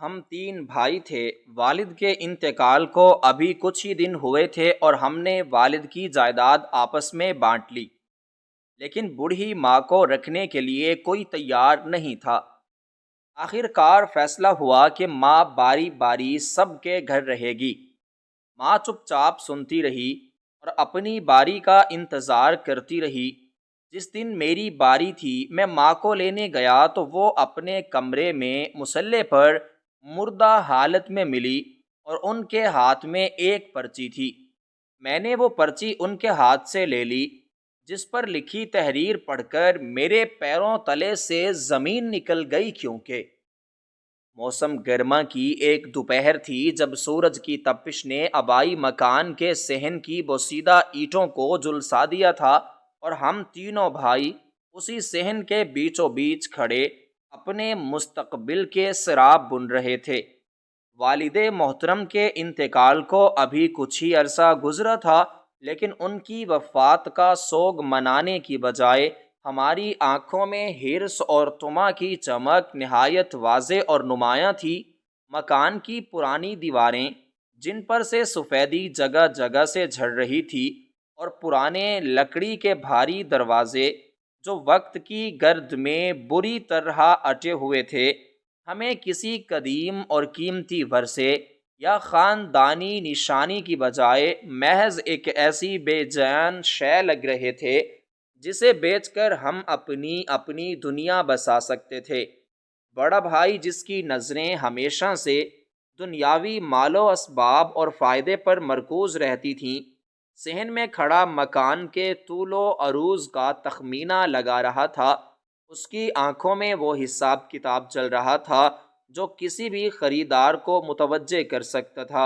ہم تین بھائی تھے۔ والد کے انتقال کو ابھی کچھ ہی دن ہوئے تھے اور ہم نے والد کی جائیداد آپس میں بانٹ لی، لیکن بوڑھی ماں کو رکھنے کے لیے کوئی تیار نہیں تھا۔ آخر کار فیصلہ ہوا کہ ماں باری باری سب کے گھر رہے گی۔ ماں چپ چاپ سنتی رہی اور اپنی باری کا انتظار کرتی رہی۔ جس دن میری باری تھی میں ماں کو لینے گیا تو وہ اپنے کمرے میں مصلے پر مردہ حالت میں ملی اور ان کے ہاتھ میں ایک پرچی تھی۔ میں نے وہ پرچی ان کے ہاتھ سے لے لی، جس پر لکھی تحریر پڑھ کر میرے پیروں تلے سے زمین نکل گئی، کیونکہ موسم گرما کی ایک دوپہر تھی جب سورج کی تپش نے آبائی مکان کے صحن کی بوسیدہ اینٹوں کو جھلسا دیا تھا اور ہم تینوں بھائی اسی صحن کے بیچوں بیچ کھڑے اپنے مستقبل کے سراب بن رہے تھے۔ والد محترم کے انتقال کو ابھی کچھ ہی عرصہ گزرا تھا، لیکن ان کی وفات کا سوگ منانے کی بجائے ہماری آنکھوں میں حرص اور طمع کی چمک نہایت واضح اور نمایاں تھی۔ مکان کی پرانی دیواریں، جن پر سے سفیدی جگہ جگہ سے جھڑ رہی تھی، اور پرانے لکڑی کے بھاری دروازے جو وقت کی گرد میں بری طرح اٹے ہوئے تھے، ہمیں کسی قدیم اور قیمتی ورثے یا خاندانی نشانی کی بجائے محض ایک ایسی بے جان شے لگ رہے تھے جسے بیچ کر ہم اپنی دنیا بسا سکتے تھے۔ بڑا بھائی، جس کی نظریں ہمیشہ سے دنیاوی مال و اسباب اور فائدے پر مرکوز رہتی تھیں، صحن میں کھڑا مکان کے طول و عروض کا تخمینہ لگا رہا تھا۔ اس کی آنکھوں میں وہ حساب کتاب چل رہا تھا جو کسی بھی خریدار کو متوجہ کر سکتا تھا،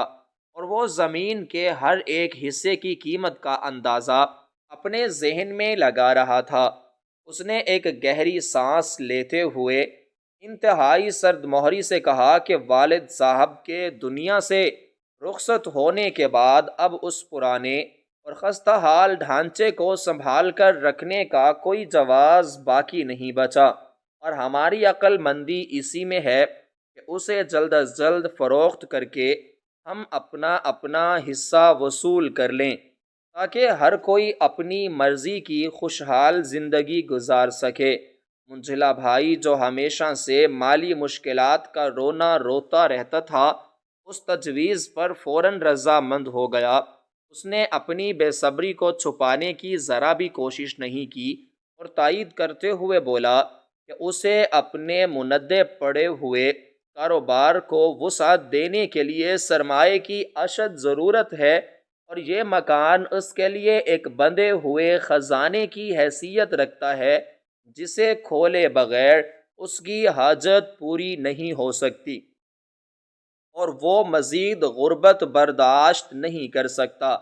اور وہ زمین کے ہر ایک حصے کی قیمت کا اندازہ اپنے ذہن میں لگا رہا تھا۔ اس نے ایک گہری سانس لیتے ہوئے انتہائی سرد مہری سے کہا کہ والد صاحب کے دنیا سے رخصت ہونے کے بعد اب اس پرانے اور خستہ حال ڈھانچے کو سنبھال کر رکھنے کا کوئی جواز باقی نہیں بچا، اور ہماری عقل مندی اسی میں ہے کہ اسے جلد از جلد فروخت کر کے ہم اپنا حصہ وصول کر لیں، تاکہ ہر کوئی اپنی مرضی کی خوشحال زندگی گزار سکے۔ منجلا بھائی، جو ہمیشہ سے مالی مشکلات کا رونا روتا رہتا تھا، اس تجویز پر فوراً رضامند ہو گیا۔ اس نے اپنی بے صبری کو چھپانے کی ذرا بھی کوشش نہیں کی اور تائید کرتے ہوئے بولا کہ اسے اپنے مندے پڑے ہوئے کاروبار کو وسعت دینے کے لیے سرمایہ کی اشد ضرورت ہے، اور یہ مکان اس کے لیے ایک بندھے ہوئے خزانے کی حیثیت رکھتا ہے جسے کھولے بغیر اس کی حاجت پوری نہیں ہو سکتی، اور وہ مزید غربت برداشت نہیں کر سکتا۔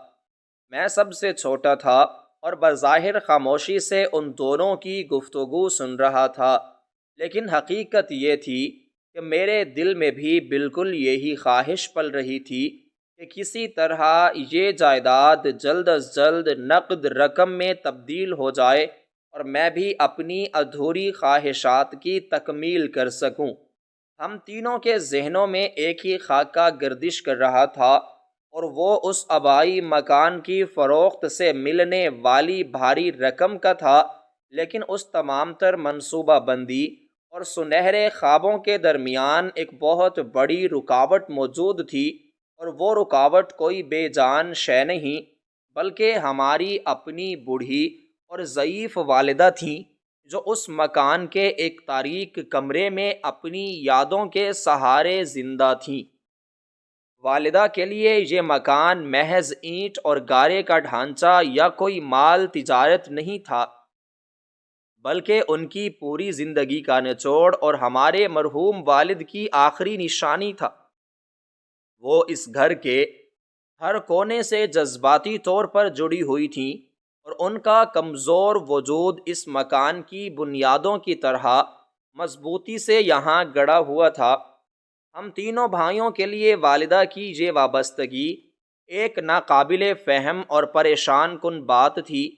میں سب سے چھوٹا تھا اور بظاہر خاموشی سے ان دونوں کی گفتگو سن رہا تھا، لیکن حقیقت یہ تھی کہ میرے دل میں بھی بالکل یہی خواہش پل رہی تھی کہ کسی طرح یہ جائیداد جلد از جلد نقد رقم میں تبدیل ہو جائے اور میں بھی اپنی ادھوری خواہشات کی تکمیل کر سکوں۔ ہم تینوں کے ذہنوں میں ایک ہی خاکہ گردش کر رہا تھا، اور وہ اس آبائی مکان کی فروخت سے ملنے والی بھاری رقم کا تھا، لیکن اس تمام تر منصوبہ بندی اور سنہرے خوابوں کے درمیان ایک بہت بڑی رکاوٹ موجود تھی، اور وہ رکاوٹ کوئی بے جان شے نہیں بلکہ ہماری اپنی بوڑھی اور ضعیف والدہ تھیں، جو اس مکان کے ایک تاریک کمرے میں اپنی یادوں کے سہارے زندہ تھیں۔ والدہ کے لیے یہ مکان محض اینٹ اور گارے کا ڈھانچہ یا کوئی مال تجارت نہیں تھا، بلکہ ان کی پوری زندگی کا نچوڑ اور ہمارے مرحوم والد کی آخری نشانی تھا۔ وہ اس گھر کے ہر کونے سے جذباتی طور پر جڑی ہوئی تھیں، اور ان کا کمزور وجود اس مکان کی بنیادوں کی طرح مضبوطی سے یہاں گڑا ہوا تھا۔ ہم تینوں بھائیوں کے لیے والدہ کی یہ وابستگی ایک ناقابل فہم اور پریشان کن بات تھی۔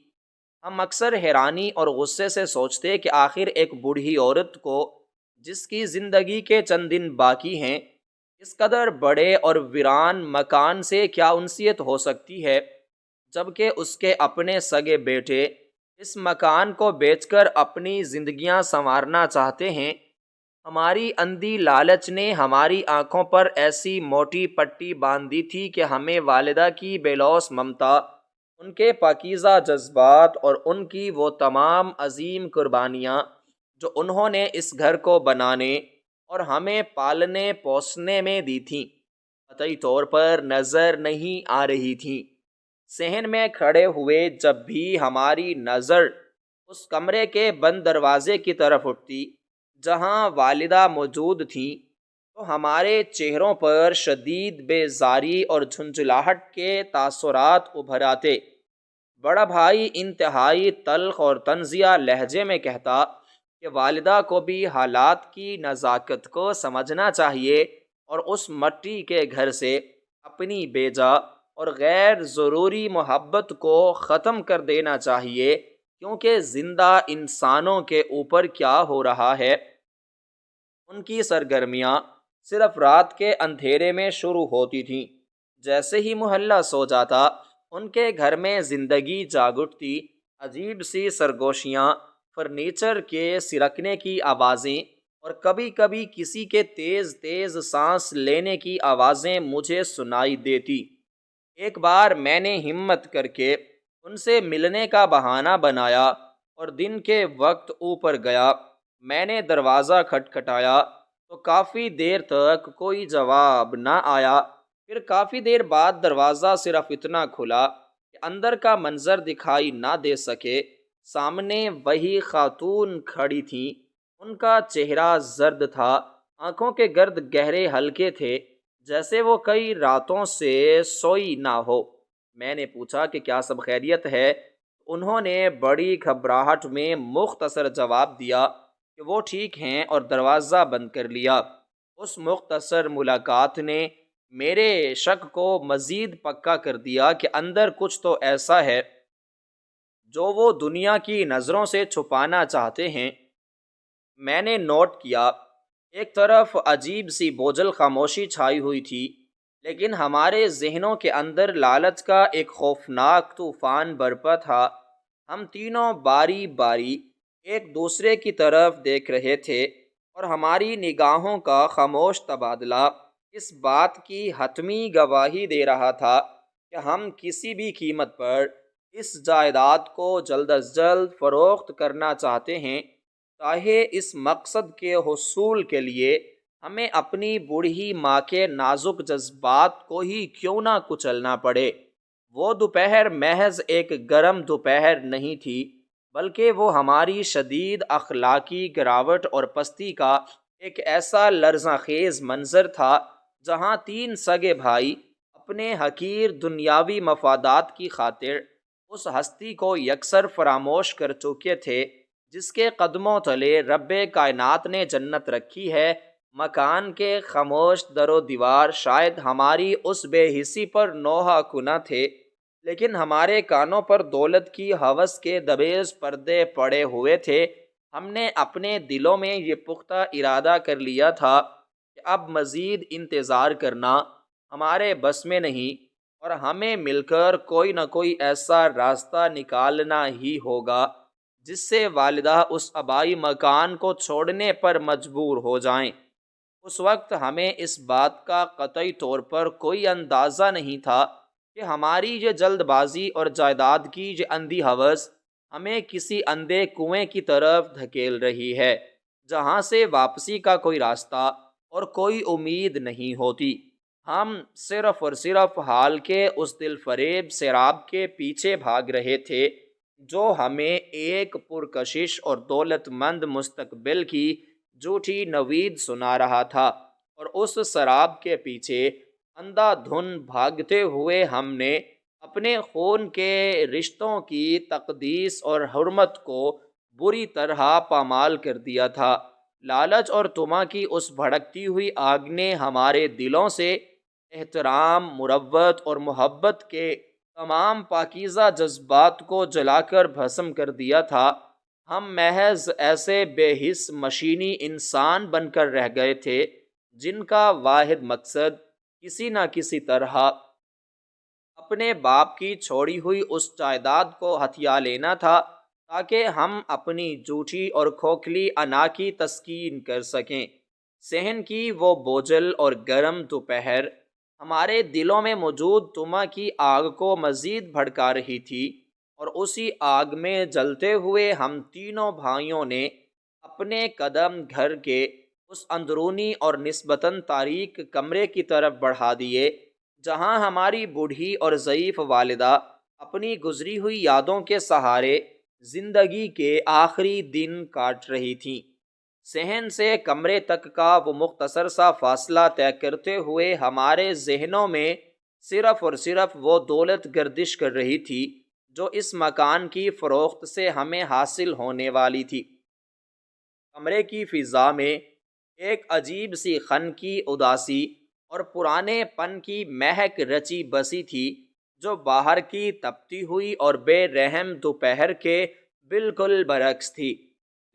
ہم اکثر حیرانی اور غصے سے سوچتے کہ آخر ایک بوڑھی عورت کو، جس کی زندگی کے چند دن باقی ہیں، اس قدر بڑے اور ویران مکان سے کیا انسیت ہو سکتی ہے، جبکہ اس کے اپنے سگے بیٹے اس مکان کو بیچ کر اپنی زندگیاں سنوارنا چاہتے ہیں۔ ہماری اندھی لالچ نے ہماری آنکھوں پر ایسی موٹی پٹی باندھ دی تھی کہ ہمیں والدہ کی بے لوث ممتا، ان کے پاکیزہ جذبات اور ان کی وہ تمام عظیم قربانیاں جو انہوں نے اس گھر کو بنانے اور ہمیں پالنے پوسنے میں دی تھیں، قطعی طور پر نظر نہیں آ رہی تھیں۔ صحن میں کھڑے ہوئے جب بھی ہماری نظر اس کمرے کے بند دروازے کی طرف اٹھتی جہاں والدہ موجود تھیں، تو ہمارے چہروں پر شدید بیزاری اور جھنجھلاہٹ کے تاثرات ابھر آتے۔ بڑا بھائی انتہائی تلخ اور طنزیہ لہجے میں کہتا کہ والدہ کو بھی حالات کی نزاکت کو سمجھنا چاہیے اور اس مٹی کے گھر سے اپنی بیجا اور غیر ضروری محبت کو ختم کر دینا چاہیے، کیونکہ زندہ انسانوں کے اوپر کیا ہو رہا ہے، ان کی سرگرمیاں صرف رات کے اندھیرے میں شروع ہوتی تھیں۔ جیسے ہی محلہ سو جاتا، ان کے گھر میں زندگی جاگ اٹھتی، عجیب سی سرگوشیاں، فرنیچر کے سرکنے کی آوازیں اور کبھی کبھی کسی کے تیز تیز سانس لینے کی آوازیں مجھے سنائی دیتی۔ ایک بار میں نے ہمت کر کے ان سے ملنے کا بہانہ بنایا اور دن کے وقت اوپر گیا۔ میں نے دروازہ کھٹکھٹایا تو کافی دیر تک کوئی جواب نہ آیا۔ پھر کافی دیر بعد دروازہ صرف اتنا کھلا کہ اندر کا منظر دکھائی نہ دے سکے۔ سامنے وہی خاتون کھڑی تھیں۔ ان کا چہرہ زرد تھا، آنکھوں کے گرد گہرے حلقے تھے، جیسے وہ کئی راتوں سے سوئی نہ ہو۔ میں نے پوچھا کہ کیا سب خیریت ہے؟ انہوں نے بڑی گھبراہٹ میں مختصر جواب دیا کہ وہ ٹھیک ہیں، اور دروازہ بند کر لیا۔ اس مختصر ملاقات نے میرے شک کو مزید پکا کر دیا کہ اندر کچھ تو ایسا ہے جو وہ دنیا کی نظروں سے چھپانا چاہتے ہیں۔ میں نے نوٹ کیا، ایک طرف عجیب سی بوجھل خاموشی چھائی ہوئی تھی، لیکن ہمارے ذہنوں کے اندر لالچ کا ایک خوفناک طوفان برپا تھا۔ ہم تینوں باری باری ایک دوسرے کی طرف دیکھ رہے تھے، اور ہماری نگاہوں کا خاموش تبادلہ اس بات کی حتمی گواہی دے رہا تھا کہ ہم کسی بھی قیمت پر اس جائیداد کو جلد از جلد فروخت کرنا چاہتے ہیں، چاہے اس مقصد کے حصول کے لیے ہمیں اپنی بوڑھی ماں کے نازک جذبات کو ہی کیوں نہ کچلنا پڑے۔ وہ دوپہر محض ایک گرم دوپہر نہیں تھی، بلکہ وہ ہماری شدید اخلاقی گراوٹ اور پستی کا ایک ایسا لرزاں خیز منظر تھا جہاں تین سگے بھائی اپنے حقیر دنیاوی مفادات کی خاطر اس ہستی کو یکسر فراموش کر چکے تھے جس کے قدموں تلے رب کائنات نے جنت رکھی ہے۔ مکان کے خاموش در و دیوار شاید ہماری اس بے حسی پر نوحہ کناں تھے، لیکن ہمارے کانوں پر دولت کی ہوس کے دبیز پردے پڑے ہوئے تھے۔ ہم نے اپنے دلوں میں یہ پختہ ارادہ کر لیا تھا کہ اب مزید انتظار کرنا ہمارے بس میں نہیں، اور ہمیں مل کر کوئی نہ کوئی ایسا راستہ نکالنا ہی ہوگا جس سے والدہ اس آبائی مکان کو چھوڑنے پر مجبور ہو جائیں۔ اس وقت ہمیں اس بات کا قطعی طور پر کوئی اندازہ نہیں تھا کہ ہماری یہ جلد بازی اور جائیداد کی یہ اندھی ہوس ہمیں کسی اندھے کنویں کی طرف دھکیل رہی ہے جہاں سے واپسی کا کوئی راستہ اور کوئی امید نہیں ہوتی۔ ہم صرف اور صرف حال کے اس دل فریب سراب کے پیچھے بھاگ رہے تھے جو ہمیں ایک پرکشش اور دولت مند مستقبل کی جھوٹی نوید سنا رہا تھا، اور اس سراب کے پیچھے اندھا دھن بھاگتے ہوئے ہم نے اپنے خون کے رشتوں کی تقدیس اور حرمت کو بری طرح پامال کر دیا تھا۔ لالچ اور طمع کی اس بھڑکتی ہوئی آگ نے ہمارے دلوں سے احترام، مروت اور محبت کے تمام پاکیزہ جذبات کو جلا کر بھسم کر دیا تھا۔ ہم محض ایسے بے حس مشینی انسان بن کر رہ گئے تھے جن کا واحد مقصد کسی نہ کسی طرح اپنے باپ کی چھوڑی ہوئی اس جائیداد کو ہتھیا لینا تھا تاکہ ہم اپنی جھوٹی اور کھوکھلی انا کی تسکین کر سکیں۔ صحن کی وہ بوجھل اور گرم دوپہر ہمارے دلوں میں موجود طمع کی آگ کو مزید بھڑکا رہی تھی، اور اسی آگ میں جلتے ہوئے ہم تینوں بھائیوں نے اپنے قدم گھر کے اس اندرونی اور نسبتاً تاریک کمرے کی طرف بڑھا دیے جہاں ہماری بوڑھی اور ضعیف والدہ اپنی گزری ہوئی یادوں کے سہارے زندگی کے آخری دن کاٹ رہی تھیں۔ صحن سے کمرے تک کا وہ مختصر سا فاصلہ طے کرتے ہوئے ہمارے ذہنوں میں صرف اور صرف وہ دولت گردش کر رہی تھی جو اس مکان کی فروخت سے ہمیں حاصل ہونے والی تھی۔ کمرے کی فضا میں ایک عجیب سی خن کی اداسی اور پرانے پن کی مہک رچی بسی تھی جو باہر کی تپتی ہوئی اور بے رحم دوپہر کے بالکل برعکس تھی۔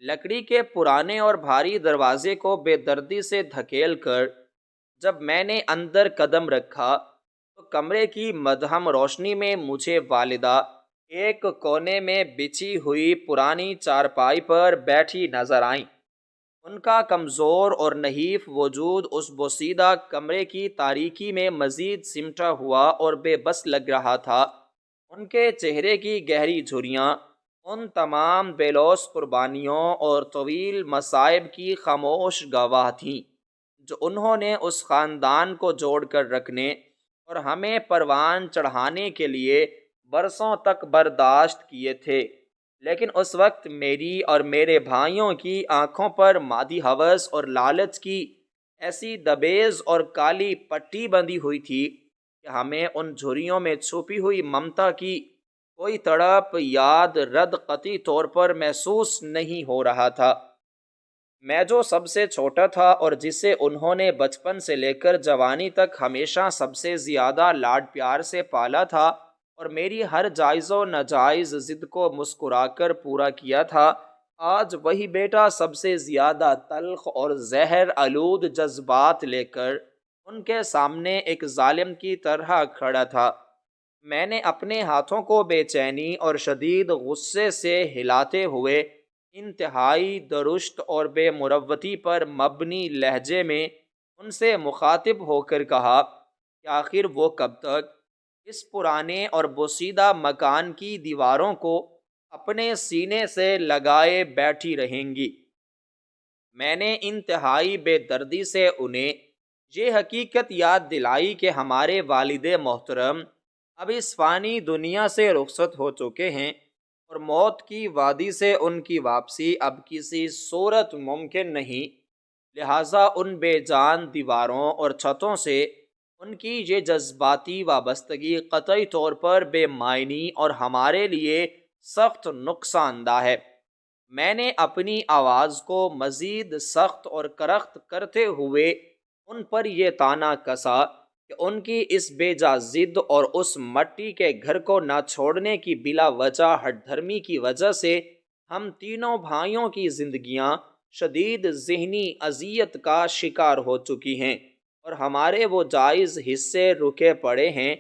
لکڑی کے پرانے اور بھاری دروازے کو بے دردی سے دھکیل کر جب میں نے اندر قدم رکھا تو کمرے کی مدھم روشنی میں مجھے والدہ ایک کونے میں بچھی ہوئی پرانی چارپائی پر بیٹھی نظر آئیں۔ ان کا کمزور اور نحیف وجود اس بوسیدہ کمرے کی تاریکی میں مزید سمٹا ہوا اور بے بس لگ رہا تھا۔ ان کے چہرے کی گہری جھریاں ان تمام بے لوث قربانیوں اور طویل مصائب کی خاموش گواہ تھیں جو انہوں نے اس خاندان کو جوڑ کر رکھنے اور ہمیں پروان چڑھانے کے لیے برسوں تک برداشت کیے تھے۔ لیکن اس وقت میری اور میرے بھائیوں کی آنکھوں پر مادی ہوس اور لالچ کی ایسی دبیز اور کالی پٹی بندھی ہوئی تھی کہ ہمیں ان جھریوں میں چھپی ہوئی ممتا کی کوئی تڑپ یاد رد قطعی طور پر محسوس نہیں ہو رہا تھا۔ میں جو سب سے چھوٹا تھا اور جسے انہوں نے بچپن سے لے کر جوانی تک ہمیشہ سب سے زیادہ لاڈ پیار سے پالا تھا اور میری ہر جائز و ناجائز ضد کو مسکرا کر پورا کیا تھا، آج وہی بیٹا سب سے زیادہ تلخ اور زہر آلود جذبات لے کر ان کے سامنے ایک ظالم کی طرح کھڑا تھا۔ میں نے اپنے ہاتھوں کو بے چینی اور شدید غصے سے ہلاتے ہوئے انتہائی درشت اور بے مروتی پر مبنی لہجے میں ان سے مخاطب ہو کر کہا کہ آخر وہ کب تک اس پرانے اور بوسیدہ مکان کی دیواروں کو اپنے سینے سے لگائے بیٹھی رہیں گی؟ میں نے انتہائی بے دردی سے انہیں یہ حقیقت یاد دلائی کہ ہمارے والد محترم اب اس فانی دنیا سے رخصت ہو چکے ہیں اور موت کی وادی سے ان کی واپسی اب کسی صورت ممکن نہیں، لہٰذا ان بے جان دیواروں اور چھتوں سے ان کی یہ جذباتی وابستگی قطعی طور پر بے معنی اور ہمارے لیے سخت نقصان دہ ہے۔ میں نے اپنی آواز کو مزید سخت اور کرخت کرتے ہوئے ان پر یہ طعنہ کسا کہ ان کی اس بے جا ضد اور اس مٹی کے گھر کو نہ چھوڑنے کی بلا وجہ ہٹ دھرمی کی وجہ سے ہم تینوں بھائیوں کی زندگیاں شدید ذہنی اذیت کا شکار ہو چکی ہیں اور ہمارے وہ جائز حصے رکے پڑے ہیں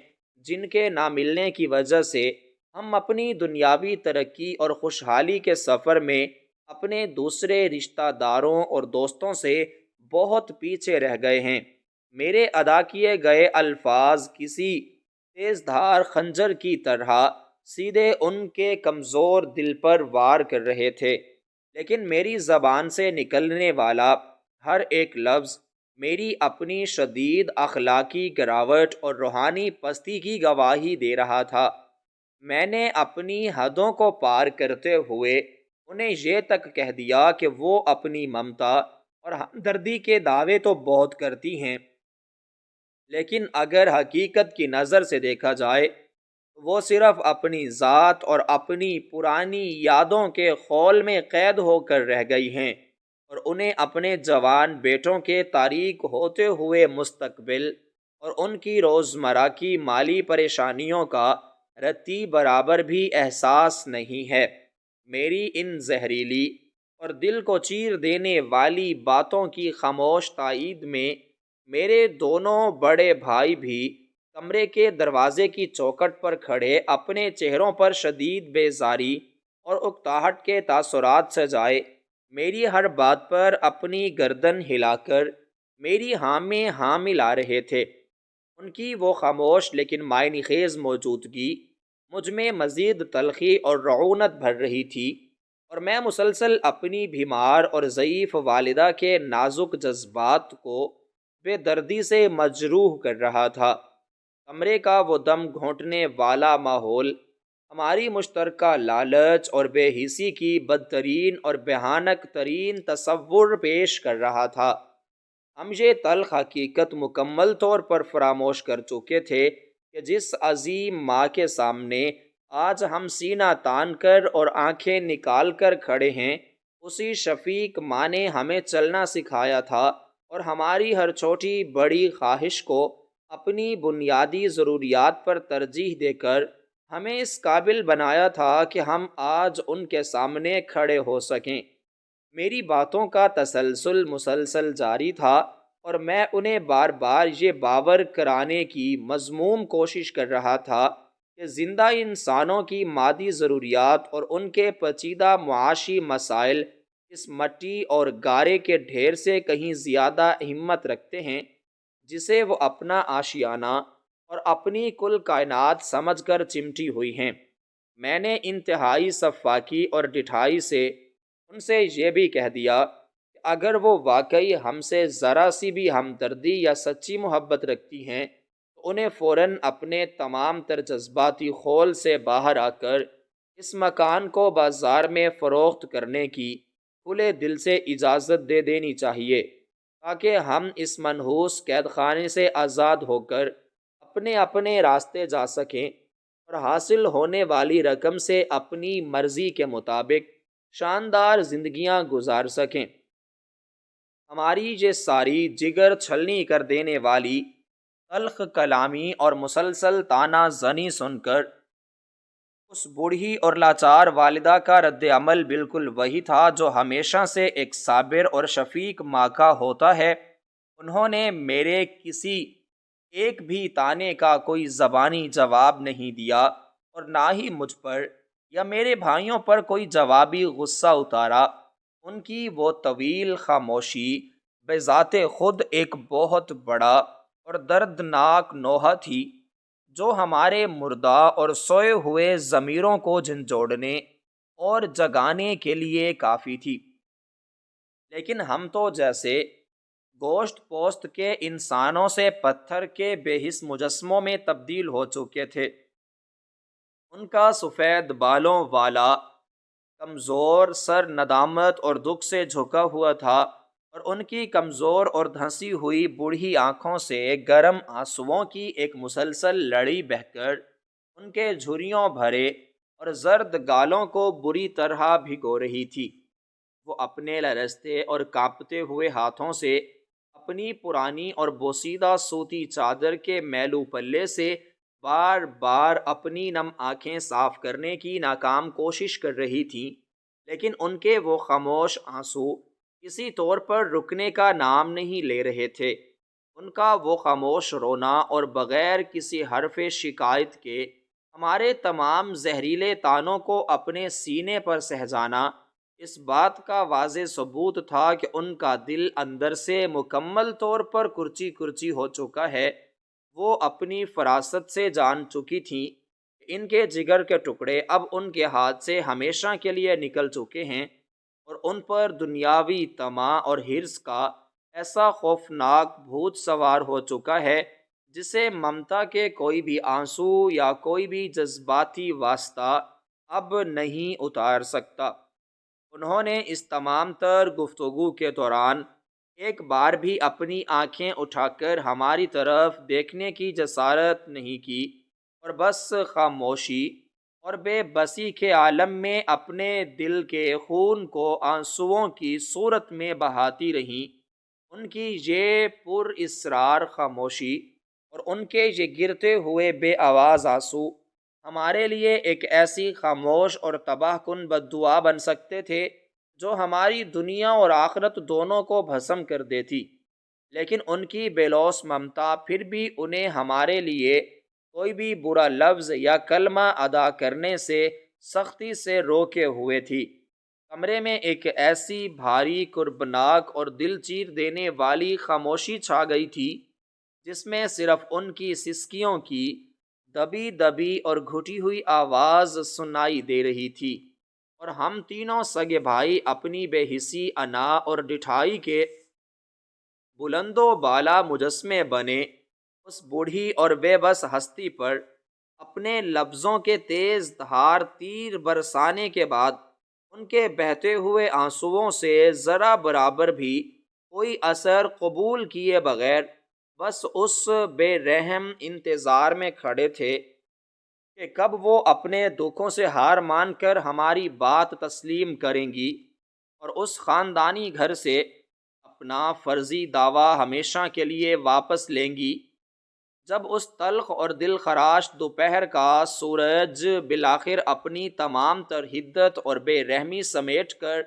جن کے نہ ملنے کی وجہ سے ہم اپنی دنیاوی ترقی اور خوشحالی کے سفر میں اپنے دوسرے رشتہ داروں اور دوستوں سے بہت پیچھے رہ گئے ہیں۔ میرے ادا کیے گئے الفاظ کسی تیز دھار خنجر کی طرح سیدھے ان کے کمزور دل پر وار کر رہے تھے، لیکن میری زبان سے نکلنے والا ہر ایک لفظ میری اپنی شدید اخلاقی گراوٹ اور روحانی پستی کی گواہی دے رہا تھا۔ میں نے اپنی حدوں کو پار کرتے ہوئے انہیں یہ تک کہہ دیا کہ وہ اپنی ممتا اور ہمدردی کے دعوے تو بہت کرتی ہیں، لیکن اگر حقیقت کی نظر سے دیکھا جائے تو وہ صرف اپنی ذات اور اپنی پرانی یادوں کے خول میں قید ہو کر رہ گئی ہیں، اور انہیں اپنے جوان بیٹوں کے تاریک ہوتے ہوئے مستقبل اور ان کی روزمرہ کی مالی پریشانیوں کا رتی برابر بھی احساس نہیں ہے۔ میری ان زہریلی اور دل کو چیر دینے والی باتوں کی خاموش تائید میں میرے دونوں بڑے بھائی بھی کمرے کے دروازے کی چوکھٹ پر کھڑے اپنے چہروں پر شدید بیزاری اور اکتاہٹ کے تاثرات سجائے میری ہر بات پر اپنی گردن ہلا کر میری ہاں میں ہاں ملا رہے تھے۔ ان کی وہ خاموش لیکن معنی خیز موجودگی مجھ میں مزید تلخی اور رعونت بھر رہی تھی، اور میں مسلسل اپنی بیمار اور ضعیف والدہ کے نازک جذبات کو بے دردی سے مجروح کر رہا تھا۔ کمرے کا وہ دم گھونٹنے والا ماحول ہماری مشترکہ لالچ اور بے حسی کی بدترین اور بھیانک ترین تصور پیش کر رہا تھا۔ ہم یہ تلخ حقیقت مکمل طور پر فراموش کر چکے تھے کہ جس عظیم ماں کے سامنے آج ہم سینہ تان کر اور آنکھیں نکال کر کھڑے ہیں، اسی شفیق ماں نے ہمیں چلنا سکھایا تھا اور ہماری ہر چھوٹی بڑی خواہش کو اپنی بنیادی ضروریات پر ترجیح دے کر ہمیں اس قابل بنایا تھا کہ ہم آج ان کے سامنے کھڑے ہو سکیں۔ میری باتوں کا تسلسل مسلسل جاری تھا، اور میں انہیں بار بار یہ باور کرانے کی مذموم کوشش کر رہا تھا کہ زندہ انسانوں کی مادی ضروریات اور ان کے پیچیدہ معاشی مسائل اس مٹی اور گارے کے ڈھیر سے کہیں زیادہ اہمیت رکھتے ہیں جسے وہ اپنا آشیانہ اور اپنی کل کائنات سمجھ کر چمٹی ہوئی ہیں۔ میں نے انتہائی سفاکی اور ڈٹھائی سے ان سے یہ بھی کہہ دیا کہ اگر وہ واقعی ہم سے ذرا سی بھی ہمدردی یا سچی محبت رکھتی ہیں تو انہیں فوراً اپنے تمام تر جذباتی خول سے باہر آ کر اس مکان کو بازار میں فروخت کرنے کی کھلے دل سے اجازت دے دینی چاہیے، تاکہ ہم اس منحوس قید خانے سے آزاد ہو کر اپنے اپنے راستے جا سکیں اور حاصل ہونے والی رقم سے اپنی مرضی کے مطابق شاندار زندگیاں گزار سکیں۔ ہماری یہ ساری جگر چھلنی کر دینے والی تلخ کلامی اور مسلسل تانا زنی سن کر اس بوڑھی اور لاچار والدہ کا رد عمل بالکل وہی تھا جو ہمیشہ سے ایک صابر اور شفیق ماں کا ہوتا ہے۔ انہوں نے میرے کسی ایک بھی طعنے کا کوئی زبانی جواب نہیں دیا، اور نہ ہی مجھ پر یا میرے بھائیوں پر کوئی جوابی غصہ اتارا۔ ان کی وہ طویل خاموشی بذات خود ایک بہت بڑا اور دردناک نوحہ تھی، جو ہمارے مردہ اور سوئے ہوئے ضمیروں کو جھنجھوڑنے اور جگانے کے لیے کافی تھی۔ لیکن ہم تو جیسے گوشت پوست کے انسانوں سے پتھر کے بے حس مجسموں میں تبدیل ہو چکے تھے۔ ان کا سفید بالوں والا کمزور سر ندامت اور دکھ سے جھکا ہوا تھا، اور ان کی کمزور اور دھنسی ہوئی بوڑھی آنکھوں سے گرم آنسوؤں کی ایک مسلسل لڑی بہہ کر ان کے جھریوں بھرے اور زرد گالوں کو بری طرح بھگو رہی تھی۔ وہ اپنے لرزتے اور کانپتے ہوئے ہاتھوں سے اپنی پرانی اور بوسیدہ سوتی چادر کے میلو پلے سے بار بار اپنی نم آنکھیں صاف کرنے کی ناکام کوشش کر رہی تھیں، لیکن ان کے وہ خاموش آنسو کسی طور پر رکنے کا نام نہیں لے رہے تھے۔ ان کا وہ خاموش رونا اور بغیر کسی حرف شکایت کے ہمارے تمام زہریلے تانوں کو اپنے سینے پر سہ جانا اس بات کا واضح ثبوت تھا کہ ان کا دل اندر سے مکمل طور پر کرچی کرچی ہو چکا ہے۔ وہ اپنی فراست سے جان چکی تھیں کہ ان کے جگر کے ٹکڑے اب ان کے ہاتھ سے ہمیشہ کے لیے نکل چکے ہیں، اور ان پر دنیاوی طمع اور حرص کا ایسا خوفناک بھوت سوار ہو چکا ہے جسے ممتا کے کوئی بھی آنسو یا کوئی بھی جذباتی واسطہ اب نہیں اتار سکتا۔ انہوں نے اس تمام تر گفتگو کے دوران ایک بار بھی اپنی آنکھیں اٹھا کر ہماری طرف دیکھنے کی جسارت نہیں کی، اور بس خاموشی اور بے بسی کے عالم میں اپنے دل کے خون کو آنسوؤں کی صورت میں بہاتی رہیں۔ ان کی یہ پر اسرار خاموشی اور ان کے یہ گرتے ہوئے بے آواز آنسو ہمارے لیے ایک ایسی خاموش اور تباہ کن بد دعا بن سکتے تھے جو ہماری دنیا اور آخرت دونوں کو بھسم کر دیتی۔ لیکن ان کی بے لوث ممتا پھر بھی انہیں ہمارے لیے کوئی بھی برا لفظ یا کلمہ ادا کرنے سے سختی سے روکے ہوئے تھی۔ کمرے میں ایک ایسی بھاری، کربناک اور دل چیر دینے والی خاموشی چھا گئی تھی جس میں صرف ان کی سسکیوں کی دبی دبی اور گھٹی ہوئی آواز سنائی دے رہی تھی، اور ہم تینوں سگے بھائی اپنی بے حسی، انا اور ڈٹھائی کے بلند و بالا مجسمے بنے اس بوڑھی اور بے بس ہستی پر اپنے لفظوں کے تیز دھار تیر برسانے کے بعد ان کے بہتے ہوئے آنسوؤں سے ذرا برابر بھی کوئی اثر قبول کیے بغیر بس اس بے رحم انتظار میں کھڑے تھے کہ کب وہ اپنے دکھوں سے ہار مان کر ہماری بات تسلیم کریں گی اور اس خاندانی گھر سے اپنا فرضی دعویٰ ہمیشہ کے لیے واپس لیں گی۔ جب اس تلخ اور دل خراش دوپہر کا سورج بالآخر اپنی تمام تر حدت اور بے رحمی سمیٹ کر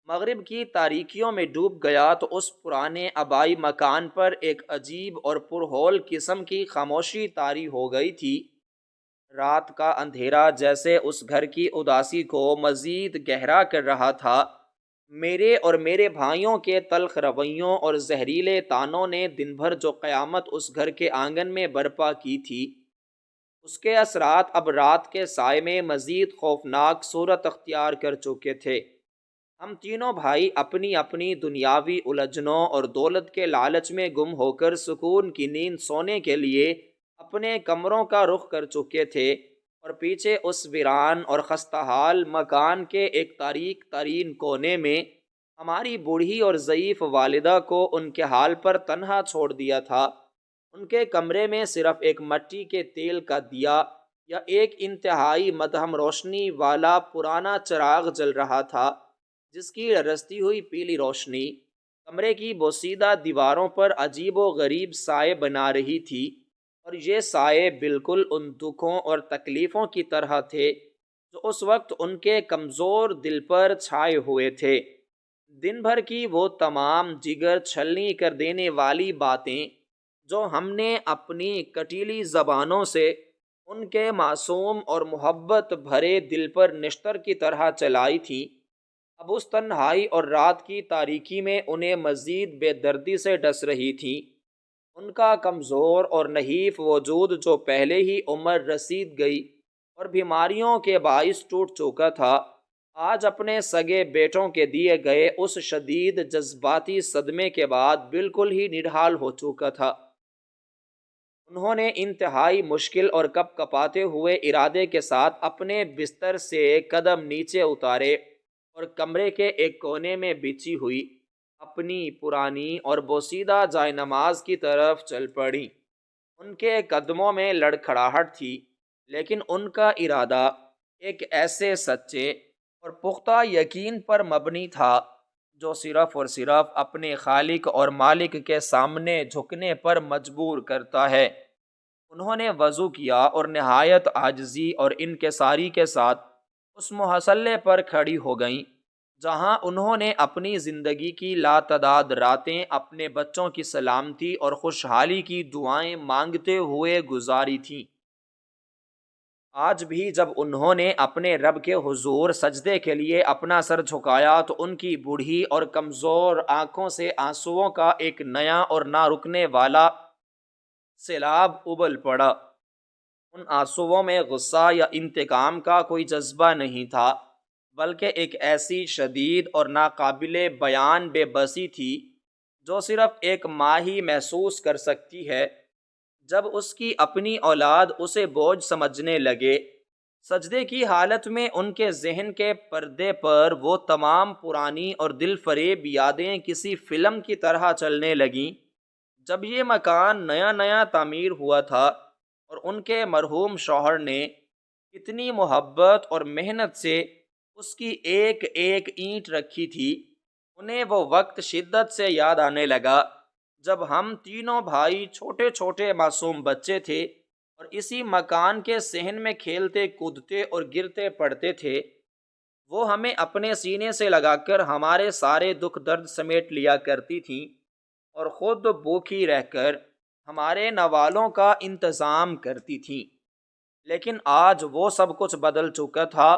مغرب کی تاریکیوں میں ڈوب گیا تو اس پرانے آبائی مکان پر ایک عجیب اور پرہول قسم کی خاموشی طاری ہو گئی تھی۔ رات کا اندھیرا جیسے اس گھر کی اداسی کو مزید گہرا کر رہا تھا۔ میرے اور میرے بھائیوں کے تلخ رویوں اور زہریلے طعنوں نے دن بھر جو قیامت اس گھر کے آنگن میں برپا کی تھی، اس کے اثرات اب رات کے سائے میں مزید خوفناک صورت اختیار کر چکے تھے۔ ہم تینوں بھائی اپنی اپنی دنیاوی الجھنوں اور دولت کے لالچ میں گم ہو کر سکون کی نیند سونے کے لیے اپنے کمروں کا رخ کر چکے تھے، اور پیچھے اس ویران اور خستہ حال مکان کے ایک تاریک ترین کونے میں ہماری بوڑھی اور ضعیف والدہ کو ان کے حال پر تنہا چھوڑ دیا تھا۔ ان کے کمرے میں صرف ایک مٹی کے تیل کا دیا یا ایک انتہائی مدھم روشنی والا پرانا چراغ جل رہا تھا، جس کی رستی ہوئی پیلی روشنی کمرے کی بوسیدہ دیواروں پر عجیب و غریب سائے بنا رہی تھی، اور یہ سائے بالکل ان دکھوں اور تکلیفوں کی طرح تھے جو اس وقت ان کے کمزور دل پر چھائے ہوئے تھے۔ دن بھر کی وہ تمام جگر چھلنی کر دینے والی باتیں جو ہم نے اپنی کٹیلی زبانوں سے ان کے معصوم اور محبت بھرے دل پر نشتر کی طرح چلائی تھیں، اب اس تنہائی اور رات کی تاریکی میں انہیں مزید بے دردی سے ڈس رہی تھیں۔ ان کا کمزور اور نحیف وجود جو پہلے ہی عمر رسید گئی اور بیماریوں کے باعث ٹوٹ چکا تھا، آج اپنے سگے بیٹوں کے دیے گئے اس شدید جذباتی صدمے کے بعد بالکل ہی نڈھال ہو چکا تھا۔ انہوں نے انتہائی مشکل اور کپ کپاتے ہوئے ارادے کے ساتھ اپنے بستر سے قدم نیچے اتارے اور کمرے کے ایک کونے میں بچھی ہوئی اپنی پرانی اور بوسیدہ جائے نماز کی طرف چل پڑی۔ ان کے قدموں میں لڑکھڑاہٹ تھی، لیکن ان کا ارادہ ایک ایسے سچے اور پختہ یقین پر مبنی تھا جو صرف اور صرف اپنے خالق اور مالک کے سامنے جھکنے پر مجبور کرتا ہے۔ انہوں نے وضو کیا اور نہایت عاجزی اور انکساری کے ساتھ اس مصلی پر کھڑی ہو گئیں جہاں انہوں نے اپنی زندگی کی لاتعداد راتیں اپنے بچوں کی سلامتی اور خوشحالی کی دعائیں مانگتے ہوئے گزاری تھیں۔ آج بھی جب انہوں نے اپنے رب کے حضور سجدے کے لیے اپنا سر جھکایا تو ان کی بوڑھی اور کمزور آنکھوں سے آنسوؤں کا ایک نیا اور نہ رکنے والا سیلاب ابل پڑا۔ ان آنسوؤں میں غصہ یا انتقام کا کوئی جذبہ نہیں تھا، بلکہ ایک ایسی شدید اور ناقابل بیان بے بسی تھی جو صرف ایک ماں ہی محسوس کر سکتی ہے جب اس کی اپنی اولاد اسے بوجھ سمجھنے لگے۔ سجدے کی حالت میں ان کے ذہن کے پردے پر وہ تمام پرانی اور دل فریب یادیں کسی فلم کی طرح چلنے لگیں جب یہ مکان نیا نیا تعمیر ہوا تھا اور ان کے مرحوم شوہر نے کتنی محبت اور محنت سے اس کی ایک ایک اینٹ رکھی تھی۔ انہیں وہ وقت شدت سے یاد آنے لگا جب ہم تینوں بھائی چھوٹے چھوٹے معصوم بچے تھے اور اسی مکان کے صحن میں کھیلتے کودتے اور گرتے پڑتے تھے۔ وہ ہمیں اپنے سینے سے لگا کر ہمارے سارے دکھ درد سمیٹ لیا کرتی تھیں اور خود بھوکی رہ کر ہمارے نوالوں کا انتظام کرتی تھیں۔ لیکن آج وہ سب کچھ بدل چکا تھا،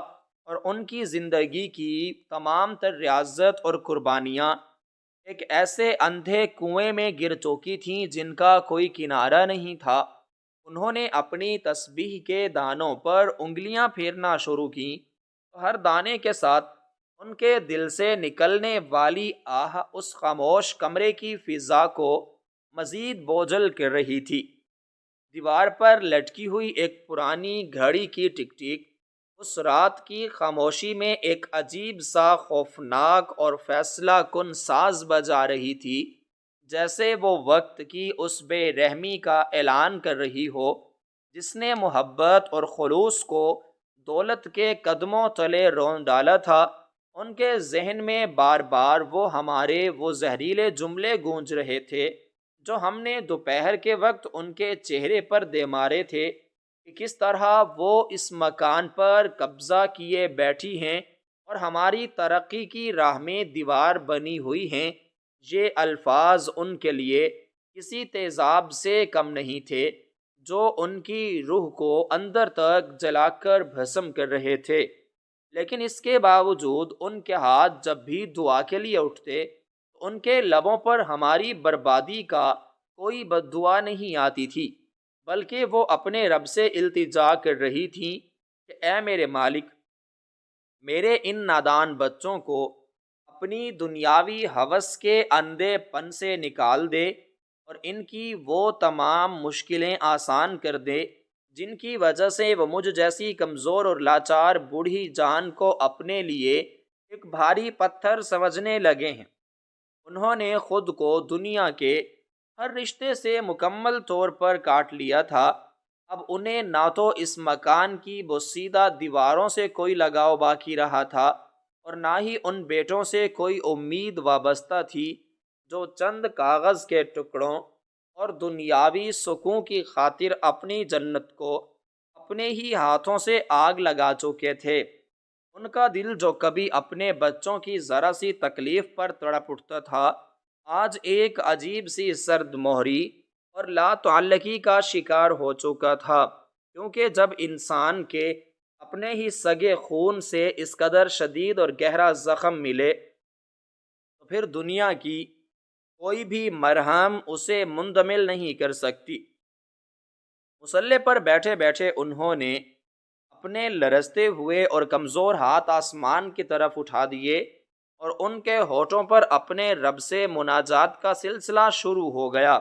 اور ان کی زندگی کی تمام تر ریاضت اور قربانیاں ایک ایسے اندھے کنویں میں گر چکی تھیں جن کا کوئی کنارہ نہیں تھا۔ انہوں نے اپنی تسبیح کے دانوں پر انگلیاں پھیرنا شروع کیں، تو ہر دانے کے ساتھ ان کے دل سے نکلنے والی آہ اس خاموش کمرے کی فضا کو مزید بوجھل کر رہی تھی۔ دیوار پر لٹکی ہوئی ایک پرانی گھڑی کی ٹک ٹک اس رات کی خاموشی میں ایک عجیب سا خوفناک اور فیصلہ کن ساز بجا رہی تھی، جیسے وہ وقت کی اس بے رحمی کا اعلان کر رہی ہو جس نے محبت اور خلوص کو دولت کے قدموں تلے رون ڈالا تھا۔ ان کے ذہن میں بار بار وہ زہریلے جملے گونج رہے تھے جو ہم نے دوپہر کے وقت ان کے چہرے پر دے مارے تھے، کہ کس طرح وہ اس مکان پر قبضہ کیے بیٹھی ہیں اور ہماری ترقی کی راہ میں دیوار بنی ہوئی ہیں۔ یہ الفاظ ان کے لیے کسی تیزاب سے کم نہیں تھے جو ان کی روح کو اندر تک جلا کر بھسم کر رہے تھے، لیکن اس کے باوجود ان کے ہاتھ جب بھی دعا کے لیے اٹھتے تو ان کے لبوں پر ہماری بربادی کا کوئی بد دعا نہیں آتی تھی، بلکہ وہ اپنے رب سے التجا کر رہی تھیں کہ اے میرے مالک، میرے ان نادان بچوں کو اپنی دنیاوی ہوس کے اندھے پن سے نکال دے اور ان کی وہ تمام مشکلیں آسان کر دے جن کی وجہ سے وہ مجھ جیسی کمزور اور لاچار بوڑھی جان کو اپنے لیے ایک بھاری پتھر سمجھنے لگے ہیں۔ انہوں نے خود کو دنیا کے ہر رشتے سے مکمل طور پر کاٹ لیا تھا۔ اب انہیں نہ تو اس مکان کی بوسیدہ دیواروں سے کوئی لگاؤ باقی رہا تھا، اور نہ ہی ان بیٹوں سے کوئی امید وابستہ تھی جو چند کاغذ کے ٹکڑوں اور دنیاوی سکون کی خاطر اپنی جنت کو اپنے ہی ہاتھوں سے آگ لگا چکے تھے۔ ان کا دل جو کبھی اپنے بچوں کی ذرا سی تکلیف پر تڑپ اٹھتا تھا، آج ایک عجیب سی سرد مہری اور لا تعلقی کا شکار ہو چکا تھا، کیونکہ جب انسان کے اپنے ہی سگے خون سے اس قدر شدید اور گہرا زخم ملے تو پھر دنیا کی کوئی بھی مرہم اسے مندمل نہیں کر سکتی۔ مصلے پر بیٹھے بیٹھے انہوں نے اپنے لرزتے ہوئے اور کمزور ہاتھ آسمان کی طرف اٹھا دیے، اور ان کے ہونٹوں پر اپنے رب سے مناجات کا سلسلہ شروع ہو گیا۔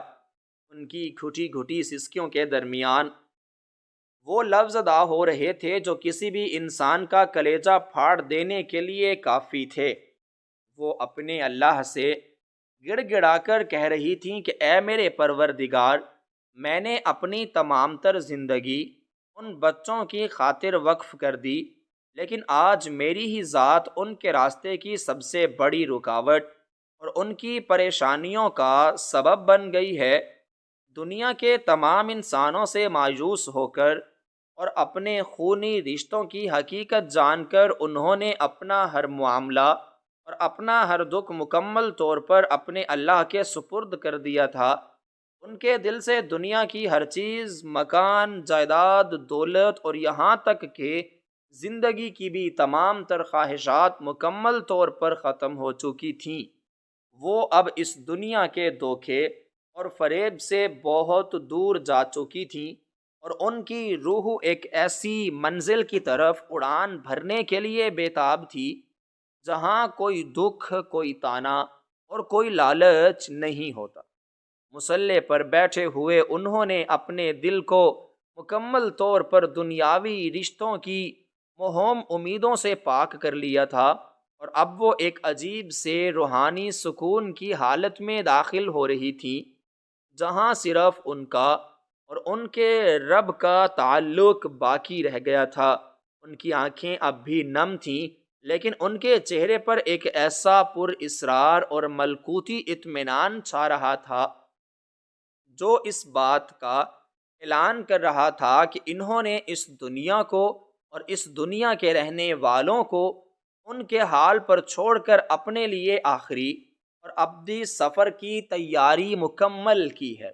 ان کی گھٹی گھٹی سسکیوں کے درمیان وہ لفظ ادا ہو رہے تھے جو کسی بھی انسان کا کلیجہ پھاڑ دینے کے لیے کافی تھے۔ وہ اپنے اللہ سے گڑ گڑا کر کہہ رہی تھیں کہ اے میرے پروردگار، میں نے اپنی تمام تر زندگی ان بچوں کی خاطر وقف کر دی، لیکن آج میری ہی ذات ان کے راستے کی سب سے بڑی رکاوٹ اور ان کی پریشانیوں کا سبب بن گئی ہے۔ دنیا کے تمام انسانوں سے مایوس ہو کر اور اپنے خونی رشتوں کی حقیقت جان کر انہوں نے اپنا ہر معاملہ اور اپنا ہر دکھ مکمل طور پر اپنے اللہ کے سپرد کر دیا تھا۔ ان کے دل سے دنیا کی ہر چیز، مکان، جائیداد، دولت اور یہاں تک کہ زندگی کی بھی تمام تر خواہشات مکمل طور پر ختم ہو چکی تھیں۔ وہ اب اس دنیا کے دھوکے اور فریب سے بہت دور جا چکی تھیں، اور ان کی روح ایک ایسی منزل کی طرف اڑان بھرنے کے لیے بےتاب تھی جہاں کوئی دکھ، کوئی تانا اور کوئی لالچ نہیں ہوتا۔ مصلے پر بیٹھے ہوئے انہوں نے اپنے دل کو مکمل طور پر دنیاوی رشتوں کی مہم امیدوں سے پاک کر لیا تھا، اور اب وہ ایک عجیب سے روحانی سکون کی حالت میں داخل ہو رہی تھی جہاں صرف ان کا اور ان کے رب کا تعلق باقی رہ گیا تھا۔ ان کی آنکھیں اب بھی نم تھیں، لیکن ان کے چہرے پر ایک ایسا پر اسرار اور ملکوتی اطمینان چھا رہا تھا جو اس بات کا اعلان کر رہا تھا کہ انہوں نے اس دنیا کو اور اس دنیا کے رہنے والوں کو ان کے حال پر چھوڑ کر اپنے لیے آخری اور ابدی سفر کی تیاری مکمل کی ہے۔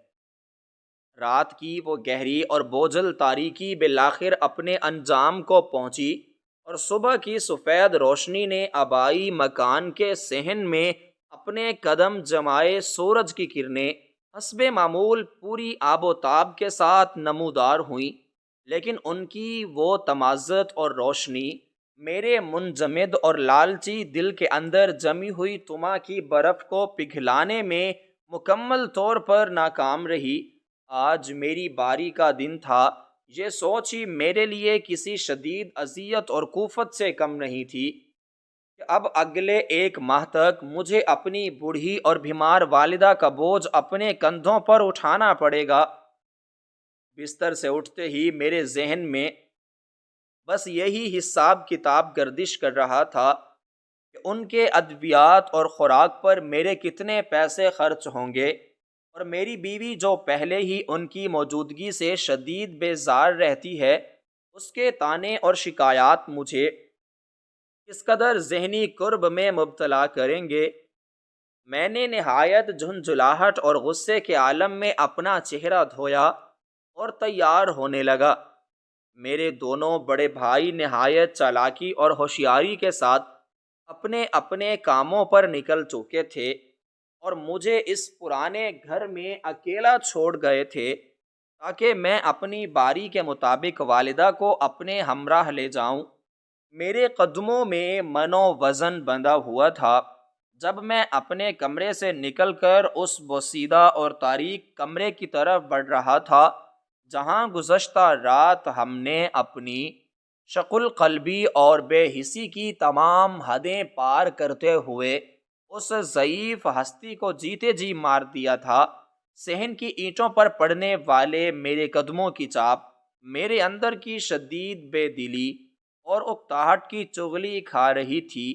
رات کی وہ گہری اور بوجھل تاریکی بالآخر اپنے انجام کو پہنچی، اور صبح کی سفید روشنی نے آبائی مکان کے صحن میں اپنے قدم جمائے۔ سورج کی کرنیں حسب معمول پوری آب و تاب کے ساتھ نمودار ہوئیں، لیکن ان کی وہ تمازت اور روشنی میرے منجمد اور لالچی دل کے اندر جمی ہوئی طمع کی برف کو پگھلانے میں مکمل طور پر ناکام رہی۔ آج میری باری کا دن تھا، یہ سوچ ہی میرے لیے کسی شدید اذیت اور کوفت سے کم نہیں تھی کہ اب اگلے 1 ماہ تک مجھے اپنی بوڑھی اور بیمار والدہ کا بوجھ اپنے کندھوں پر اٹھانا پڑے گا۔ بستر سے اٹھتے ہی میرے ذہن میں بس یہی حساب کتاب گردش کر رہا تھا کہ ان کے ادویات اور خوراک پر میرے کتنے پیسے خرچ ہوں گے، اور میری بیوی جو پہلے ہی ان کی موجودگی سے شدید بیزار رہتی ہے، اس کے طعنے اور شکایات مجھے کس قدر ذہنی کرب میں مبتلا کریں گے۔ میں نے نہایت جھنجھلاہٹ اور غصے کے عالم میں اپنا چہرہ دھویا اور تیار ہونے لگا۔ میرے دونوں بڑے بھائی نہایت چالاکی اور ہوشیاری کے ساتھ اپنے اپنے کاموں پر نکل چکے تھے، اور مجھے اس پرانے گھر میں اکیلا چھوڑ گئے تھے تاکہ میں اپنی باری کے مطابق والدہ کو اپنے ہمراہ لے جاؤں۔ میرے قدموں میں منو وزن بندھا ہوا تھا۔ جب میں اپنے کمرے سے نکل کر اس بوسیدہ اور تاریک کمرے کی طرف بڑھ رہا تھا جہاں گزشتہ رات ہم نے اپنی شقل قلبی اور بے حسی کی تمام حدیں پار کرتے ہوئے اس ضعیف ہستی کو جیتے جی مار دیا تھا، صحن کی اینٹوں پر پڑنے والے میرے قدموں کی چاپ میرے اندر کی شدید بے دلی اور اکتاہٹ کی چغلی کھا رہی تھی۔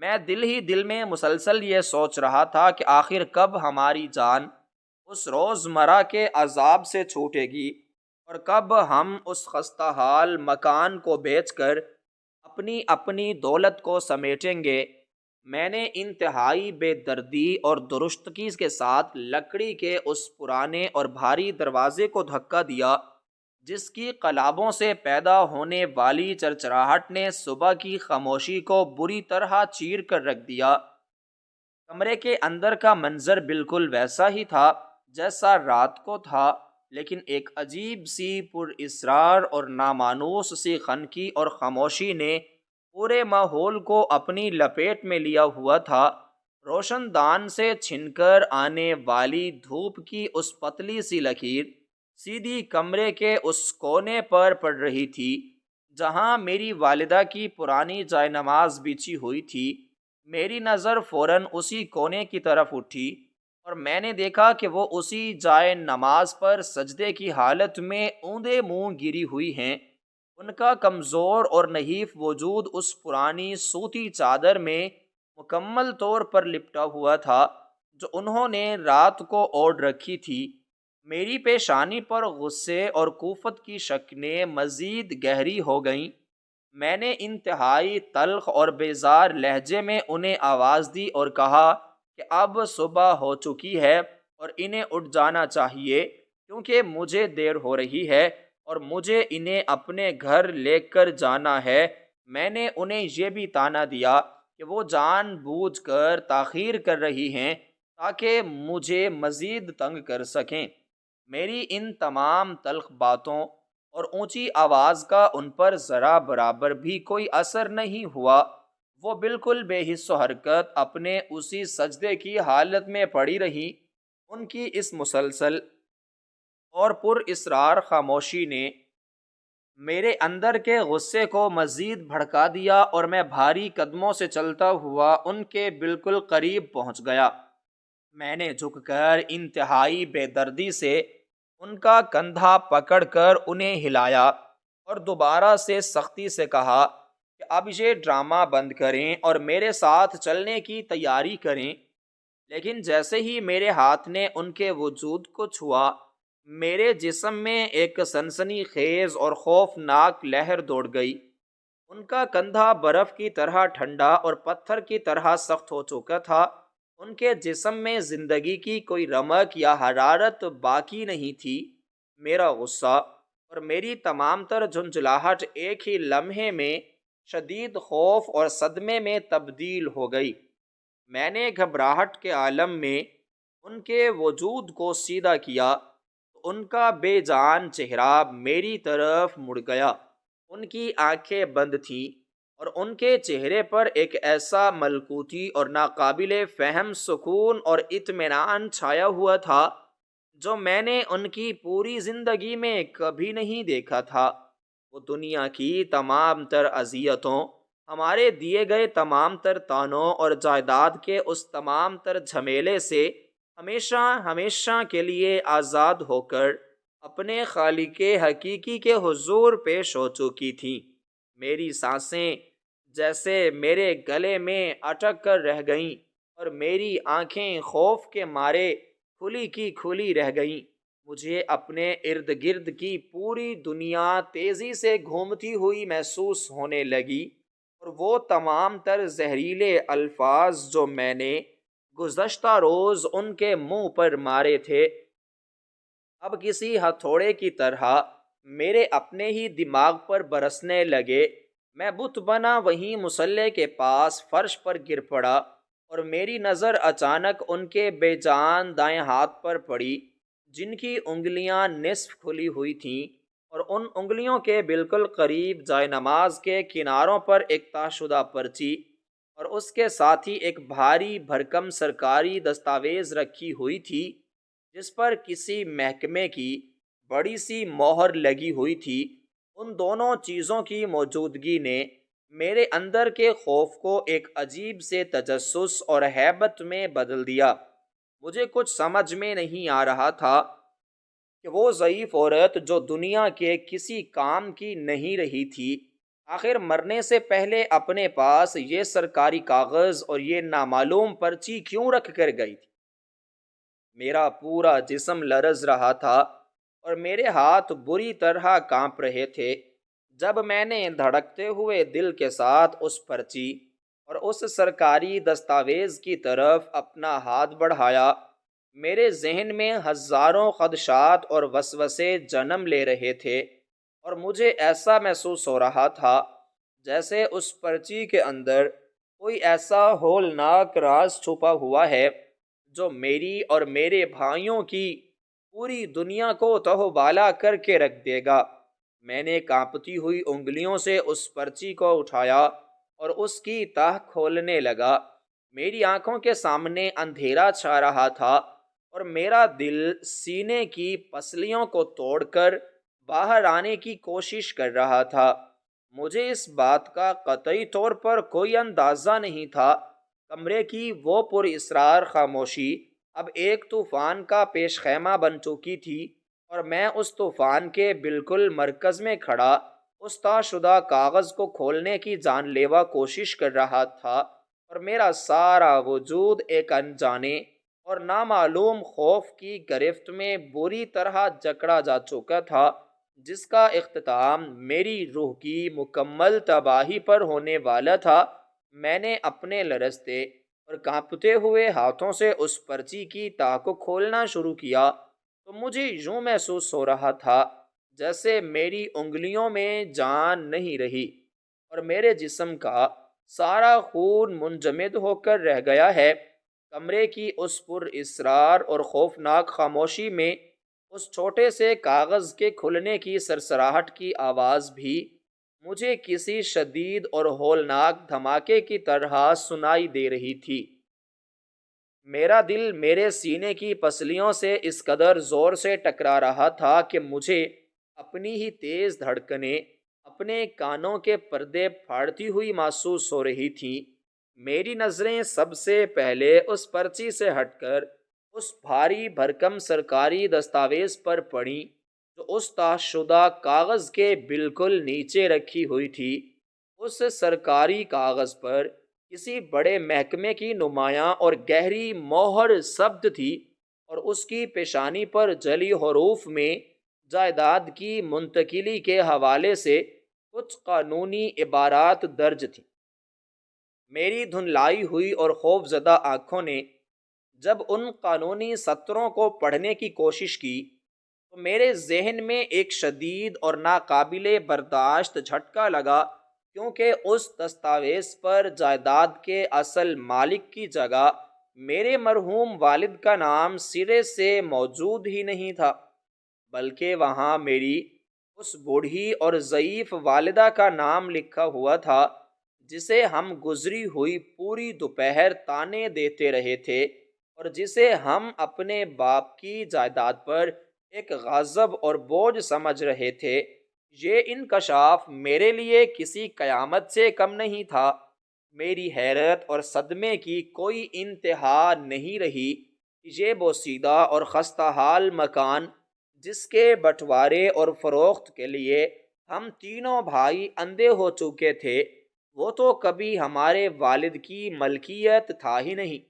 میں دل ہی دل میں مسلسل یہ سوچ رہا تھا کہ آخر کب ہماری جان اس روزمرہ کے عذاب سے چھوٹے گی، اور کب ہم اس خستہ حال مکان کو بیچ کر اپنی اپنی دولت کو سمیٹیں گے۔ میں نے انتہائی بے دردی اور درستگی کے ساتھ لکڑی کے اس پرانے اور بھاری دروازے کو دھکا دیا، جس کی قلابوں سے پیدا ہونے والی چرچراہٹ نے صبح کی خاموشی کو بری طرح چیر کر رکھ دیا۔ کمرے کے اندر کا منظر بالکل ویسا ہی تھا جیسا رات کو تھا، لیکن ایک عجیب سی پر اسرار اور نامانوس سی خنکی اور خاموشی نے پورے ماحول کو اپنی لپیٹ میں لیا ہوا تھا۔ روشن دان سے چھن کر آنے والی دھوپ کی اس پتلی سی لکیر سیدھی کمرے کے اس کونے پر پڑ رہی تھی جہاں میری والدہ کی پرانی جائے نماز بچھی ہوئی تھی۔ میری نظر فوراً اسی کونے کی طرف اٹھی، اور میں نے دیکھا کہ وہ اسی جائے نماز پر سجدے کی حالت میں اوندے منہ گری ہوئی ہیں۔ ان کا کمزور اور نحیف وجود اس پرانی سوتی چادر میں مکمل طور پر لپٹا ہوا تھا جو انہوں نے رات کو اوڑھ رکھی تھی۔ میری پیشانی پر غصے اور کوفت کی شکنیں مزید گہری ہو گئیں۔ میں نے انتہائی تلخ اور بیزار لہجے میں انہیں آواز دی اور کہا کہ اب صبح ہو چکی ہے اور انہیں اٹھ جانا چاہیے، کیونکہ مجھے دیر ہو رہی ہے اور مجھے انہیں اپنے گھر لے کر جانا ہے۔ میں نے انہیں یہ بھی طعنہ دیا کہ وہ جان بوجھ کر تاخیر کر رہی ہیں تاکہ مجھے مزید تنگ کر سکیں۔ میری ان تمام تلخ باتوں اور اونچی آواز کا ان پر ذرا برابر بھی کوئی اثر نہیں ہوا۔ وہ بالکل بے حس و حرکت اپنے اسی سجدے کی حالت میں پڑی رہی۔ ان کی اس مسلسل اور پر اسرار خاموشی نے میرے اندر کے غصے کو مزید بھڑکا دیا، اور میں بھاری قدموں سے چلتا ہوا ان کے بالکل قریب پہنچ گیا۔ میں نے جھک کر انتہائی بے دردی سے ان کا کندھا پکڑ کر انہیں ہلایا اور دوبارہ سے سختی سے کہا کہ اب یہ ڈرامہ بند کریں اور میرے ساتھ چلنے کی تیاری کریں۔ لیکن جیسے ہی میرے ہاتھ نے ان کے وجود کو چھوا، میرے جسم میں ایک سنسنی خیز اور خوفناک لہر دوڑ گئی۔ ان کا کندھا برف کی طرح ٹھنڈا اور پتھر کی طرح سخت ہو چکا تھا۔ ان کے جسم میں زندگی کی کوئی رمق یا حرارت باقی نہیں تھی۔ میرا غصہ اور میری تمام تر جھنجھلاہٹ ایک ہی لمحے میں شدید خوف اور صدمے میں تبدیل ہو گئی۔ میں نے گھبراہٹ کے عالم میں ان کے وجود کو سیدھا کیا تو ان کا بے جان چہرہ میری طرف مڑ گیا۔ ان کی آنکھیں بند تھیں اور ان کے چہرے پر ایک ایسا ملکوتی اور ناقابل فہم سکون اور اطمینان چھایا ہوا تھا جو میں نے ان کی پوری زندگی میں کبھی نہیں دیکھا تھا۔ وہ دنیا کی تمام تر اذیتوں، ہمارے دیے گئے تمام تر تانوں اور جائیداد کے اس تمام تر جھمیلے سے ہمیشہ ہمیشہ کے لیے آزاد ہو کر اپنے خالق حقیقی کے حضور پیش ہو چکی تھیں۔ میری سانسیں جیسے میرے گلے میں اٹک کر رہ گئیں اور میری آنکھیں خوف کے مارے کھلی کی کھلی رہ گئیں۔ مجھے اپنے ارد گرد کی پوری دنیا تیزی سے گھومتی ہوئی محسوس ہونے لگی، اور وہ تمام تر زہریلے الفاظ جو میں نے گزشتہ روز ان کے منہ پر مارے تھے اب کسی ہتھوڑے کی طرح میرے اپنے ہی دماغ پر برسنے لگے۔ میں بت بنا وہیں مصلے کے پاس فرش پر گر پڑا اور میری نظر اچانک ان کے بے جان دائیں ہاتھ پر پڑی جن کی انگلیاں نصف کھلی ہوئی تھیں، اور ان انگلیوں کے بالکل قریب جائے نماز کے کناروں پر ایک طے شدہ پرچی اور اس کے ساتھ ہی ایک بھاری بھرکم سرکاری دستاویز رکھی ہوئی تھی جس پر کسی محکمے کی بڑی سی مہر لگی ہوئی تھی۔ ان دونوں چیزوں کی موجودگی نے میرے اندر کے خوف کو ایک عجیب سے تجسس اور ہیبت میں بدل دیا۔ مجھے کچھ سمجھ میں نہیں آ رہا تھا کہ وہ ضعیف عورت جو دنیا کے کسی کام کی نہیں رہی تھی، آخر مرنے سے پہلے اپنے پاس یہ سرکاری کاغذ اور یہ نامعلوم پرچی کیوں رکھ کر گئی تھی۔ میرا پورا جسم لرز رہا تھا اور میرے ہاتھ بری طرح کانپ رہے تھے جب میں نے دھڑکتے ہوئے دل کے ساتھ اس پرچی اور اس سرکاری دستاویز کی طرف اپنا ہاتھ بڑھایا۔ میرے ذہن میں ہزاروں خدشات اور وسوسے جنم لے رہے تھے، اور مجھے ایسا محسوس ہو رہا تھا جیسے اس پرچی کے اندر کوئی ایسا ہولناک راز چھپا ہوا ہے جو میری اور میرے بھائیوں کی پوری دنیا کو تہوبالا کر کے رکھ دے گا۔ میں نے کانپتی ہوئی انگلیوں سے اس پرچی کو اٹھایا اور اس کی تہ کھولنے لگا۔ میری آنکھوں کے سامنے اندھیرا چھا رہا تھا اور میرا دل سینے کی پسلیوں کو توڑ کر باہر آنے کی کوشش کر رہا تھا۔ مجھے اس بات کا قطعی طور پر کوئی اندازہ نہیں تھا۔ کمرے کی وہ پر اسرار خاموشی اب ایک طوفان کا پیش خیمہ بن چکی تھی، اور میں اس طوفان کے بالکل مرکز میں کھڑا اس طے شدہ کاغذ کو کھولنے کی جان لیوا کوشش کر رہا تھا، اور میرا سارا وجود ایک انجانے اور نامعلوم خوف کی گرفت میں بری طرح جکڑا جا چکا تھا جس کا اختتام میری روح کی مکمل تباہی پر ہونے والا تھا۔ میں نے اپنے لرزتے اور کانپتے ہوئے ہاتھوں سے اس پرچی کی تہ کو کھولنا شروع کیا تو مجھے یوں محسوس ہو رہا تھا جیسے میری انگلیوں میں جان نہیں رہی اور میرے جسم کا سارا خون منجمد ہو کر رہ گیا ہے۔ کمرے کی اس پر اسرار اور خوفناک خاموشی میں اس چھوٹے سے کاغذ کے کھلنے کی سرسراہٹ کی آواز بھی مجھے کسی شدید اور ہولناک دھماکے کی طرح سنائی دے رہی تھی۔ میرا دل میرے سینے کی پسلیوں سے اس قدر زور سے ٹکرا رہا تھا کہ مجھے اپنی ہی تیز دھڑکنیں اپنے کانوں کے پردے پھاڑتی ہوئی محسوس ہو رہی تھیں۔ میری نظریں سب سے پہلے اس پرچی سے ہٹ کر اس بھاری بھرکم سرکاری دستاویز پر پڑیں جو اس طے شدہ کاغذ کے بالکل نیچے رکھی ہوئی تھی۔ اس سرکاری کاغذ پر کسی بڑے محکمے کی نمایاں اور گہری مہر ثبت تھی، اور اس کی پیشانی پر جلی حروف میں جائیداد کی منتقلی کے حوالے سے کچھ قانونی عبارات درج تھیں۔ میری دھندلائی ہوئی اور خوف زدہ آنکھوں نے جب ان قانونی سطروں کو پڑھنے کی کوشش کی تو میرے ذہن میں ایک شدید اور ناقابل برداشت جھٹکا لگا، کیونکہ اس دستاویز پر جائیداد کے اصل مالک کی جگہ میرے مرحوم والد کا نام سرے سے موجود ہی نہیں تھا، بلکہ وہاں میری اس بوڑھی اور ضعیف والدہ کا نام لکھا ہوا تھا، جسے ہم گزری ہوئی پوری دوپہر طعنے دیتے رہے تھے اور جسے ہم اپنے باپ کی جائیداد پر ایک غضب اور بوجھ سمجھ رہے تھے۔ یہ انکشاف میرے لیے کسی قیامت سے کم نہیں تھا۔ میری حیرت اور صدمے کی کوئی انتہا نہیں رہی کہ یہ بوسیدہ اور خستہ حال مکان، جس کے بٹوارے اور فروخت کے لیے ہم تینوں بھائی اندھے ہو چکے تھے، وہ تو کبھی ہمارے والد کی ملکیت تھا ہی نہیں،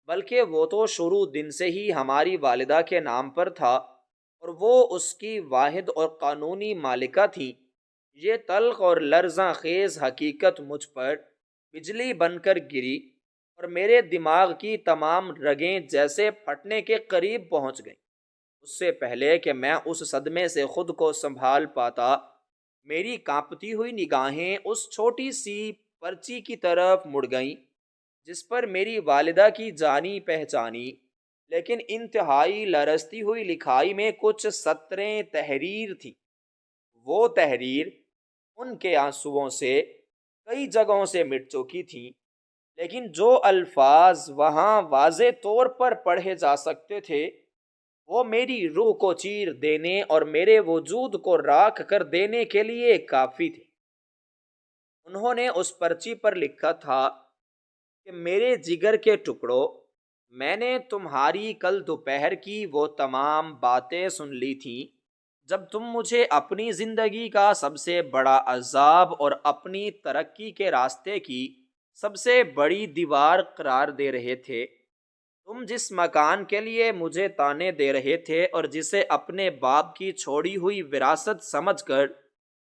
بلکہ وہ تو شروع دن سے ہی ہماری والدہ کے نام پر تھا اور وہ اس کی واحد اور قانونی مالکہ تھیں۔ یہ تلخ اور لرزاں خیز حقیقت مجھ پر بجلی بن کر گری اور میرے دماغ کی تمام رگیں جیسے پھٹنے کے قریب پہنچ گئیں۔ اس سے پہلے کہ میں اس صدمے سے خود کو سنبھال پاتا، میری کانپتی ہوئی نگاہیں اس چھوٹی سی پرچی کی طرف مڑ گئیں جس پر میری والدہ کی جانی پہچانی لیکن انتہائی لرزتی ہوئی لکھائی میں کچھ سطریں تحریر تھی۔ وہ تحریر ان کے آنسوؤں سے کئی جگہوں سے مٹ چکی تھی، لیکن جو الفاظ وہاں واضح طور پر پڑھے جا سکتے تھے وہ میری روح کو چیر دینے اور میرے وجود کو راکھ کر دینے کے لیے کافی تھے۔ انہوں نے اس پرچی پر لکھا تھا کہ میرے جگر کے ٹکڑوں، میں نے تمہاری کل دوپہر کی وہ تمام باتیں سن لی تھیں جب تم مجھے اپنی زندگی کا سب سے بڑا عذاب اور اپنی ترقی کے راستے کی سب سے بڑی دیوار قرار دے رہے تھے۔ تم جس مکان کے لیے مجھے طعنے دے رہے تھے اور جسے اپنے باپ کی چھوڑی ہوئی وراثت سمجھ کر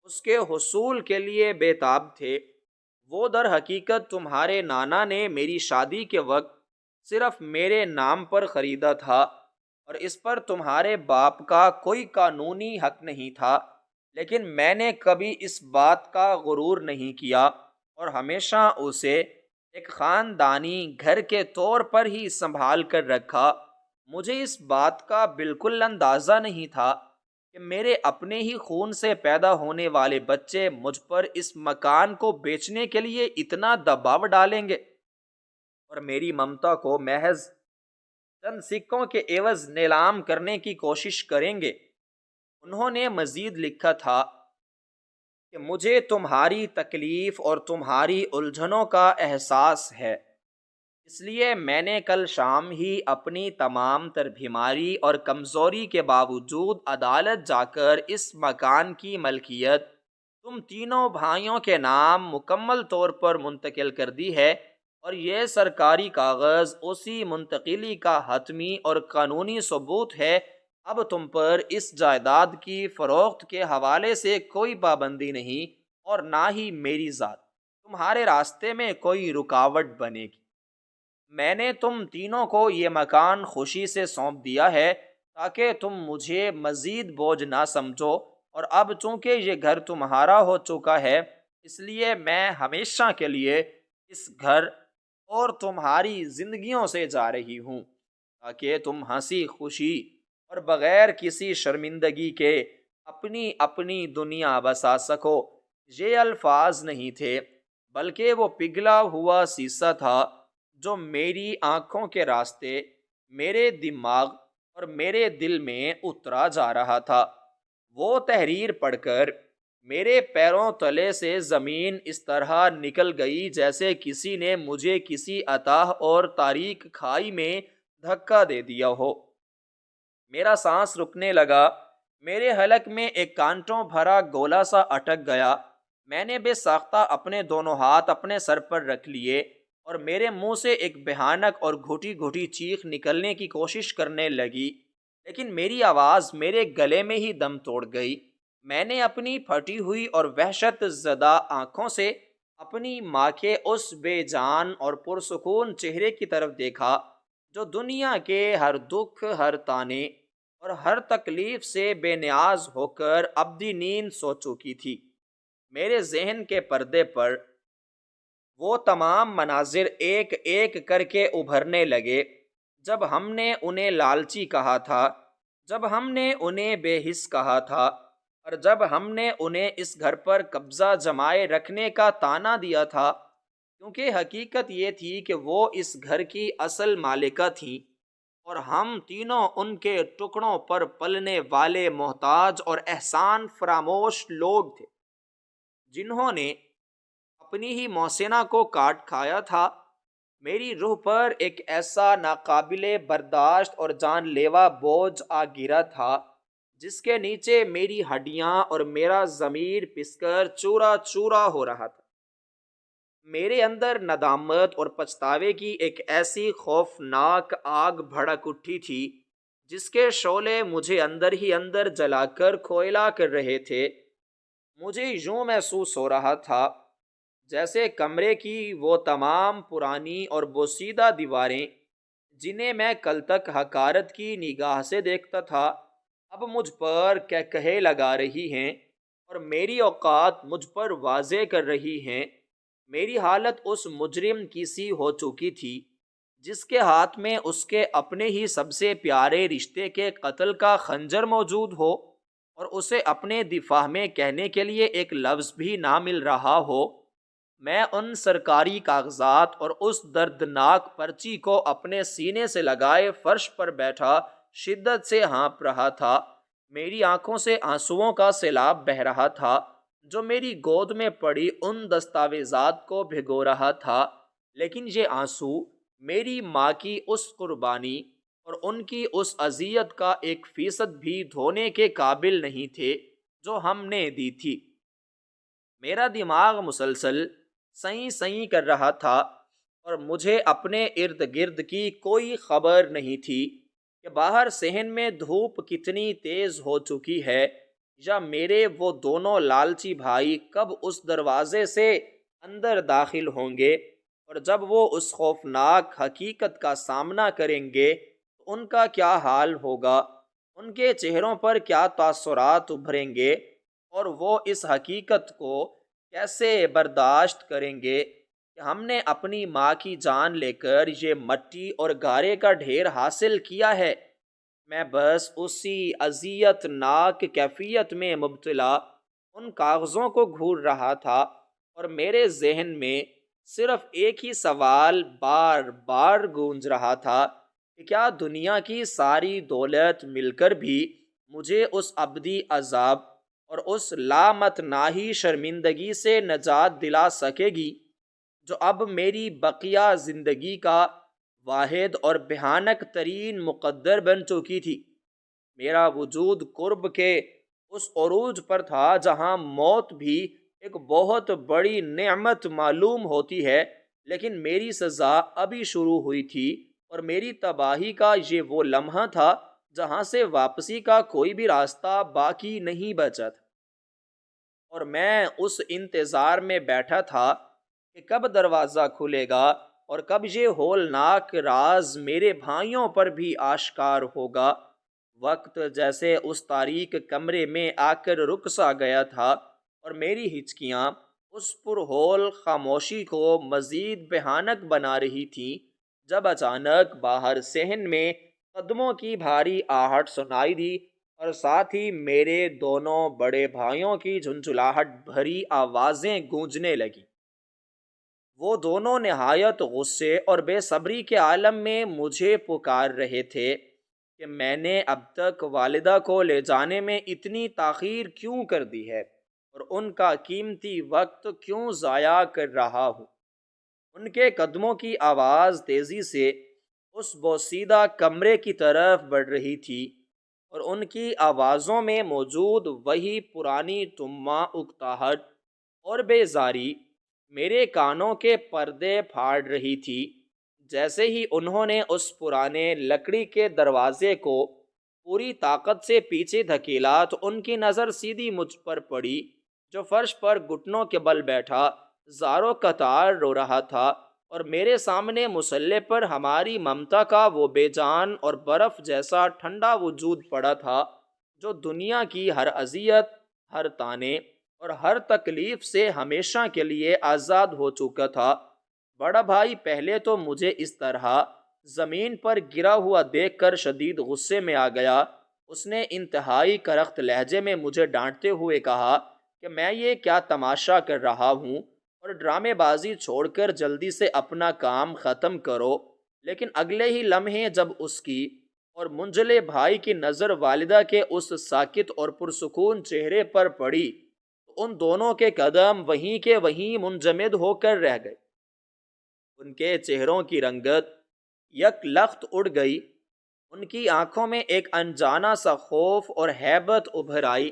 اس کے حصول کے لیے بے تاب تھے، وہ در حقیقت تمہارے نانا نے میری شادی کے وقت صرف میرے نام پر خریدا تھا اور اس پر تمہارے باپ کا کوئی قانونی حق نہیں تھا، لیکن میں نے کبھی اس بات کا غرور نہیں کیا اور ہمیشہ اسے ایک خاندانی گھر کے طور پر ہی سنبھال کر رکھا۔ مجھے اس بات کا بالکل اندازہ نہیں تھا کہ میرے اپنے ہی خون سے پیدا ہونے والے بچے مجھ پر اس مکان کو بیچنے کے لیے اتنا دباؤ ڈالیں گے اور میری ممتا کو محض چند سکوں کے عوض نیلام کرنے کی کوشش کریں گے۔ انہوں نے مزید لکھا تھا کہ مجھے تمہاری تکلیف اور تمہاری الجھنوں کا احساس ہے، اس لیے میں نے کل شام ہی اپنی تمام تر بیماری اور کمزوری کے باوجود عدالت جا کر اس مکان کی ملکیت تم تینوں بھائیوں کے نام مکمل طور پر منتقل کر دی ہے اور یہ سرکاری کاغذ اسی منتقلی کا حتمی اور قانونی ثبوت ہے۔ اب تم پر اس جائیداد کی فروخت کے حوالے سے کوئی پابندی نہیں اور نہ ہی میری ذات تمہارے راستے میں کوئی رکاوٹ بنے گی۔ میں نے تم تینوں کو یہ مکان خوشی سے سونپ دیا ہے تاکہ تم مجھے مزید بوجھ نہ سمجھو، اور اب چونکہ یہ گھر تمہارا ہو چکا ہے اس لیے میں ہمیشہ کے لیے اس گھر اور تمہاری زندگیوں سے جا رہی ہوں تاکہ تم ہنسی خوشی اور بغیر کسی شرمندگی کے اپنی اپنی دنیا بسا سکو۔ یہ الفاظ نہیں تھے بلکہ وہ پگھلا ہوا سیسہ تھا جو میری آنکھوں کے راستے میرے دماغ اور میرے دل میں اترا جا رہا تھا۔ وہ تحریر پڑھ کر میرے پیروں تلے سے زمین اس طرح نکل گئی جیسے کسی نے مجھے کسی اتاہ اور تاریک کھائی میں دھکا دے دیا ہو۔ میرا سانس رکنے لگا، میرے حلق میں ایک کانٹوں بھرا گولا سا اٹک گیا۔ میں نے بے ساختہ اپنے دونوں ہاتھ اپنے سر پر رکھ لیے اور میرے منہ سے ایک بھیانک اور گھٹی گھٹی چیخ نکلنے کی کوشش کرنے لگی، لیکن میری آواز میرے گلے میں ہی دم توڑ گئی۔ میں نے اپنی پھٹی ہوئی اور وحشت زدہ آنکھوں سے اپنی ماں کے اس بے جان اور پرسکون چہرے کی طرف دیکھا جو دنیا کے ہر دکھ، ہر تانے اور ہر تکلیف سے بے نیاز ہو کر ابدی نیند سو چکی تھی۔ میرے ذہن کے پردے پر وہ تمام مناظر ایک ایک کر کے ابھرنے لگے، جب ہم نے انہیں لالچی کہا تھا، جب ہم نے انہیں بے حس کہا تھا، اور جب ہم نے انہیں اس گھر پر قبضہ جمائے رکھنے کا طعنہ دیا تھا، کیونکہ حقیقت یہ تھی کہ وہ اس گھر کی اصل مالکہ تھیں، اور ہم تینوں ان کے ٹکڑوں پر پلنے والے محتاج اور احسان فراموش لوگ تھے، جنہوں نے اپنی ہی محسنہ کو کاٹ کھایا تھا۔ میری روح پر ایک ایسا ناقابل برداشت اور جان لیوا بوجھ آ گرا تھا، جس کے نیچے میری ہڈیاں اور میرا ضمیر پس کر چورا چورا ہو رہا تھا۔ میرے اندر ندامت اور پچھتاوے کی ایک ایسی خوفناک آگ بھڑک اٹھی تھی، جس کے شعلے مجھے اندر ہی اندر جلا کر کھوئلا کر رہے تھے۔ مجھے یوں محسوس ہو رہا تھا جیسے کمرے کی وہ تمام پرانی اور بوسیدہ دیواریں، جنہیں میں کل تک حقارت کی نگاہ سے دیکھتا تھا، اب مجھ پر کہے لگا رہی ہیں اور میری اوقات مجھ پر واضح کر رہی ہیں۔ میری حالت اس مجرم کی سی ہو چکی تھی، جس کے ہاتھ میں اس کے اپنے ہی سب سے پیارے رشتے کے قتل کا خنجر موجود ہو، اور اسے اپنے دفاع میں کہنے کے لیے ایک لفظ بھی نہ مل رہا ہو۔ میں ان سرکاری کاغذات اور اس دردناک پرچی کو اپنے سینے سے لگائے فرش پر بیٹھا شدت سے ہانپ رہا تھا۔ میری آنکھوں سے آنسوؤں کا سیلاب بہہ رہا تھا، جو میری گود میں پڑی ان دستاویزات کو بھگو رہا تھا، لیکن یہ آنسو میری ماں کی اس قربانی اور ان کی اس اذیت کا 1% بھی دھونے کے قابل نہیں تھے جو ہم نے دی تھی۔ میرا دماغ مسلسل سیں سیں کر رہا تھا، اور مجھے اپنے ارد گرد کی کوئی خبر نہیں تھی کہ باہر صحن میں دھوپ کتنی تیز ہو چکی ہے، یا میرے وہ دونوں لالچی بھائی کب اس دروازے سے اندر داخل ہوں گے، اور جب وہ اس خوفناک حقیقت کا سامنا کریں گے تو ان کا کیا حال ہوگا، ان کے چہروں پر کیا تاثرات ابھریں گے، اور وہ اس حقیقت کو کیسے برداشت کریں گے کہ ہم نے اپنی ماں کی جان لے کر یہ مٹی اور گارے کا ڈھیر حاصل کیا ہے۔ میں بس اسی اذیت ناک کیفیت میں مبتلا ان کاغذوں کو گھور رہا تھا، اور میرے ذہن میں صرف ایک ہی سوال بار بار گونج رہا تھا کہ کیا دنیا کی ساری دولت مل کر بھی مجھے اس ابدی عذاب اور اس لامتناہی شرمندگی سے نجات دلا سکے گی، جو اب میری بقیہ زندگی کا واحد اور بھیانک ترین مقدر بن چکی تھی۔ میرا وجود قرب کے اس عروج پر تھا جہاں موت بھی ایک بہت بڑی نعمت معلوم ہوتی ہے، لیکن میری سزا ابھی شروع ہوئی تھی، اور میری تباہی کا یہ وہ لمحہ تھا جہاں سے واپسی کا کوئی بھی راستہ باقی نہیں بچا تھا، اور میں اس انتظار میں بیٹھا تھا کہ کب دروازہ کھلے گا اور کب یہ ہولناک راز میرے بھائیوں پر بھی آشکار ہوگا۔ وقت جیسے اس تاریک کمرے میں آ کر رک سا گیا تھا، اور میری ہچکیاں اس پرہول خاموشی کو مزید بھیانک بنا رہی تھیں، جب اچانک باہر صحن میں قدموں کی بھاری آہٹ سنائی دی، اور ساتھ ہی میرے دونوں بڑے بھائیوں کی جھنجھلاہٹ بھری آوازیں گونجنے لگیں۔ وہ دونوں نہایت غصے اور بے صبری کے عالم میں مجھے پکار رہے تھے کہ میں نے اب تک والدہ کو لے جانے میں اتنی تاخیر کیوں کر دی ہے، اور ان کا قیمتی وقت کیوں ضائع کر رہا ہوں۔ ان کے قدموں کی آواز تیزی سے اس بوسیدہ کمرے کی طرف بڑھ رہی تھی، اور ان کی آوازوں میں موجود وہی پرانی طمع اکتاہٹ اور بیزاری میرے کانوں کے پردے پھاڑ رہی تھی۔ جیسے ہی انہوں نے اس پرانے لکڑی کے دروازے کو پوری طاقت سے پیچھے دھکیلا تو ان کی نظر سیدھی مجھ پر پڑی، جو فرش پر گھٹنوں کے بل بیٹھا زاروں قطار رو رہا تھا، اور میرے سامنے مصلے پر ہماری ممتا کا وہ بے جان اور برف جیسا ٹھنڈا وجود پڑا تھا جو دنیا کی ہر اذیت، ہر طانے اور ہر تکلیف سے ہمیشہ کے لیے آزاد ہو چکا تھا۔ بڑا بھائی پہلے تو مجھے اس طرح زمین پر گرا ہوا دیکھ کر شدید غصے میں آ گیا۔ اس نے انتہائی کرخت لہجے میں مجھے ڈانٹتے ہوئے کہا کہ میں یہ کیا تماشا کر رہا ہوں اور ڈرامے بازی چھوڑ کر جلدی سے اپنا کام ختم کرو۔ لیکن اگلے ہی لمحے جب اس کی اور منجلے بھائی کی نظر والدہ کے اس ساکت اور پرسکون چہرے پر پڑی تو ان دونوں کے قدم وہیں کے وہیں منجمد ہو کر رہ گئے۔ ان کے چہروں کی رنگت یک لخت اڑ گئی، ان کی آنکھوں میں ایک انجانا سا خوف اور ہیبت ابھر آئی۔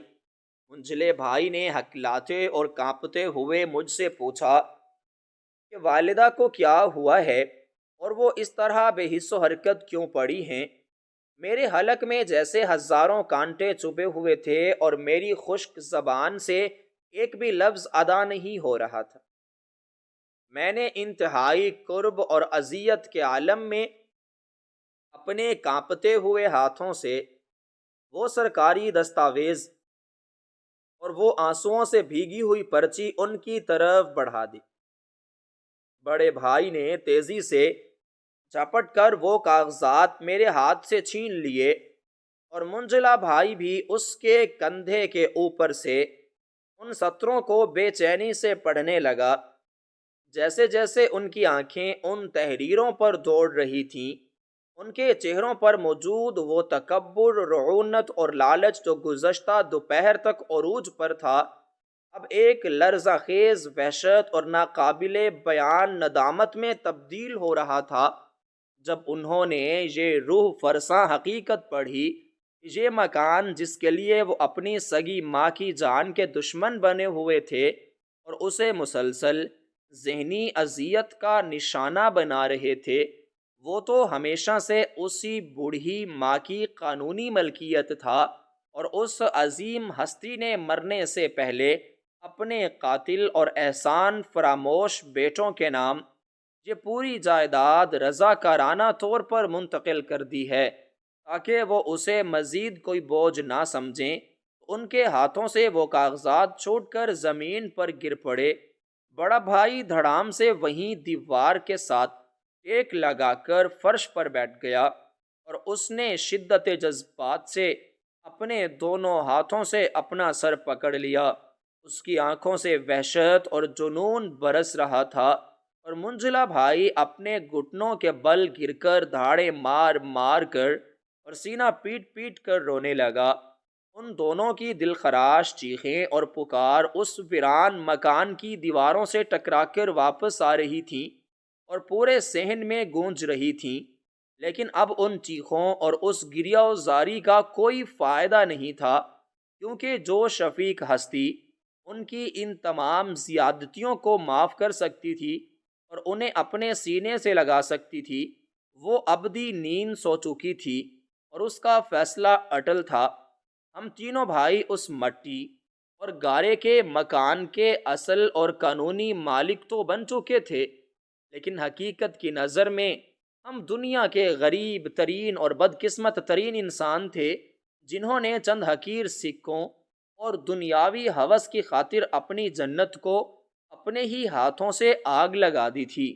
منجلے بھائی نے ہکلاتے اور کانپتے ہوئے مجھ سے پوچھا کہ والدہ کو کیا ہوا ہے اور وہ اس طرح بے حس و حرکت کیوں پڑی ہیں؟ میرے حلق میں جیسے ہزاروں کانٹے چبھے ہوئے تھے اور میری خشک زبان سے ایک بھی لفظ ادا نہیں ہو رہا تھا۔ میں نے انتہائی کرب اور اذیت کے عالم میں اپنے کانپتے ہوئے ہاتھوں سے وہ سرکاری دستاویز اور وہ آنسوؤں سے بھیگی ہوئی پرچی ان کی طرف بڑھا دی۔ بڑے بھائی نے تیزی سے جھپٹ کر وہ کاغذات میرے ہاتھ سے چھین لیے اور منجلا بھائی بھی اس کے کندھے کے اوپر سے ان سطروں کو بے چینی سے پڑھنے لگا۔ جیسے جیسے ان کی آنکھیں ان تحریروں پر دوڑ رہی تھیں، ان کے چہروں پر موجود وہ تکبر، رعونت اور لالچ جو گزشتہ دوپہر تک عروج پر تھا، اب ایک لرزہ خیز وحشت اور ناقابل بیان ندامت میں تبدیل ہو رہا تھا۔ جب انہوں نے یہ روح فرساں حقیقت پڑھی، یہ مکان جس کے لیے وہ اپنی سگی ماں کی جان کے دشمن بنے ہوئے تھے اور اسے مسلسل ذہنی اذیت کا نشانہ بنا رہے تھے، وہ تو ہمیشہ سے اسی بوڑھی ماں کی قانونی ملکیت تھا، اور اس عظیم ہستی نے مرنے سے پہلے اپنے قاتل اور احسان فراموش بیٹوں کے نام یہ پوری جائیداد رضاکارانہ طور پر منتقل کر دی ہے تاکہ وہ اسے مزید کوئی بوجھ نہ سمجھیں۔ ان کے ہاتھوں سے وہ کاغذات چھوٹ کر زمین پر گر پڑے۔ بڑا بھائی دھڑام سے وہیں دیوار کے ساتھ ٹیک لگا کر فرش پر بیٹھ گیا اور اس نے شدت جذبات سے اپنے دونوں ہاتھوں سے اپنا سر پکڑ لیا۔ اس کی آنکھوں سے وحشت اور جنون برس رہا تھا اور منجلا بھائی اپنے گھٹنوں کے بل گر کر دھاڑے مار مار کر اور سینہ پیٹ پیٹ کر رونے لگا۔ ان دونوں کی دلخراش چیخیں اور پکار اس ویران مکان کی دیواروں سے ٹکرا کر واپس آ رہی تھیں اور پورے صحن میں گونج رہی تھیں، لیکن اب ان چیخوں اور اس گریہ و زاری کا کوئی فائدہ نہیں تھا، کیونکہ جو شفیق ہستی ان کی ان تمام زیادتیوں کو معاف کر سکتی تھی اور انہیں اپنے سینے سے لگا سکتی تھی، وہ ابدی نیند سو چکی تھی اور اس کا فیصلہ اٹل تھا۔ ہم تینوں بھائی اس مٹی اور گارے کے مکان کے اصل اور قانونی مالک تو بن چکے تھے، لیکن حقیقت کی نظر میں ہم دنیا کے غریب ترین اور بدقسمت ترین انسان تھے، جنہوں نے چند حقیر سکوں اور دنیاوی ہوس کی خاطر اپنی جنت کو اپنے ہی ہاتھوں سے آگ لگا دی تھی۔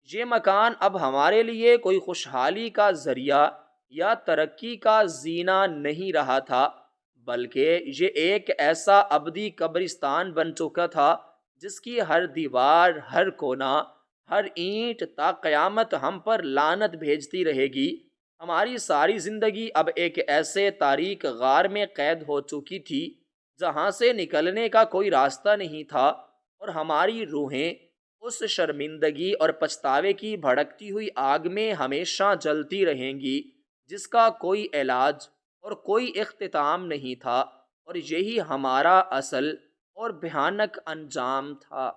یہ مکان اب ہمارے لیے کوئی خوشحالی کا ذریعہ یا ترقی کا زینہ نہیں رہا تھا، بلکہ یہ ایک ایسا ابدی قبرستان بن چکا تھا جس کی ہر دیوار، ہر کونا، ہر اینٹ تا قیامت ہم پر لعنت بھیجتی رہے گی۔ ہماری ساری زندگی اب ایک ایسے تاریک غار میں قید ہو چکی تھی جہاں سے نکلنے کا کوئی راستہ نہیں تھا، اور ہماری روحیں اس شرمندگی اور پچھتاوے کی بھڑکتی ہوئی آگ میں ہمیشہ جلتی رہیں گی جس کا کوئی علاج اور کوئی اختتام نہیں تھا، اور یہی ہمارا اصل اور بھیانک انجام تھا۔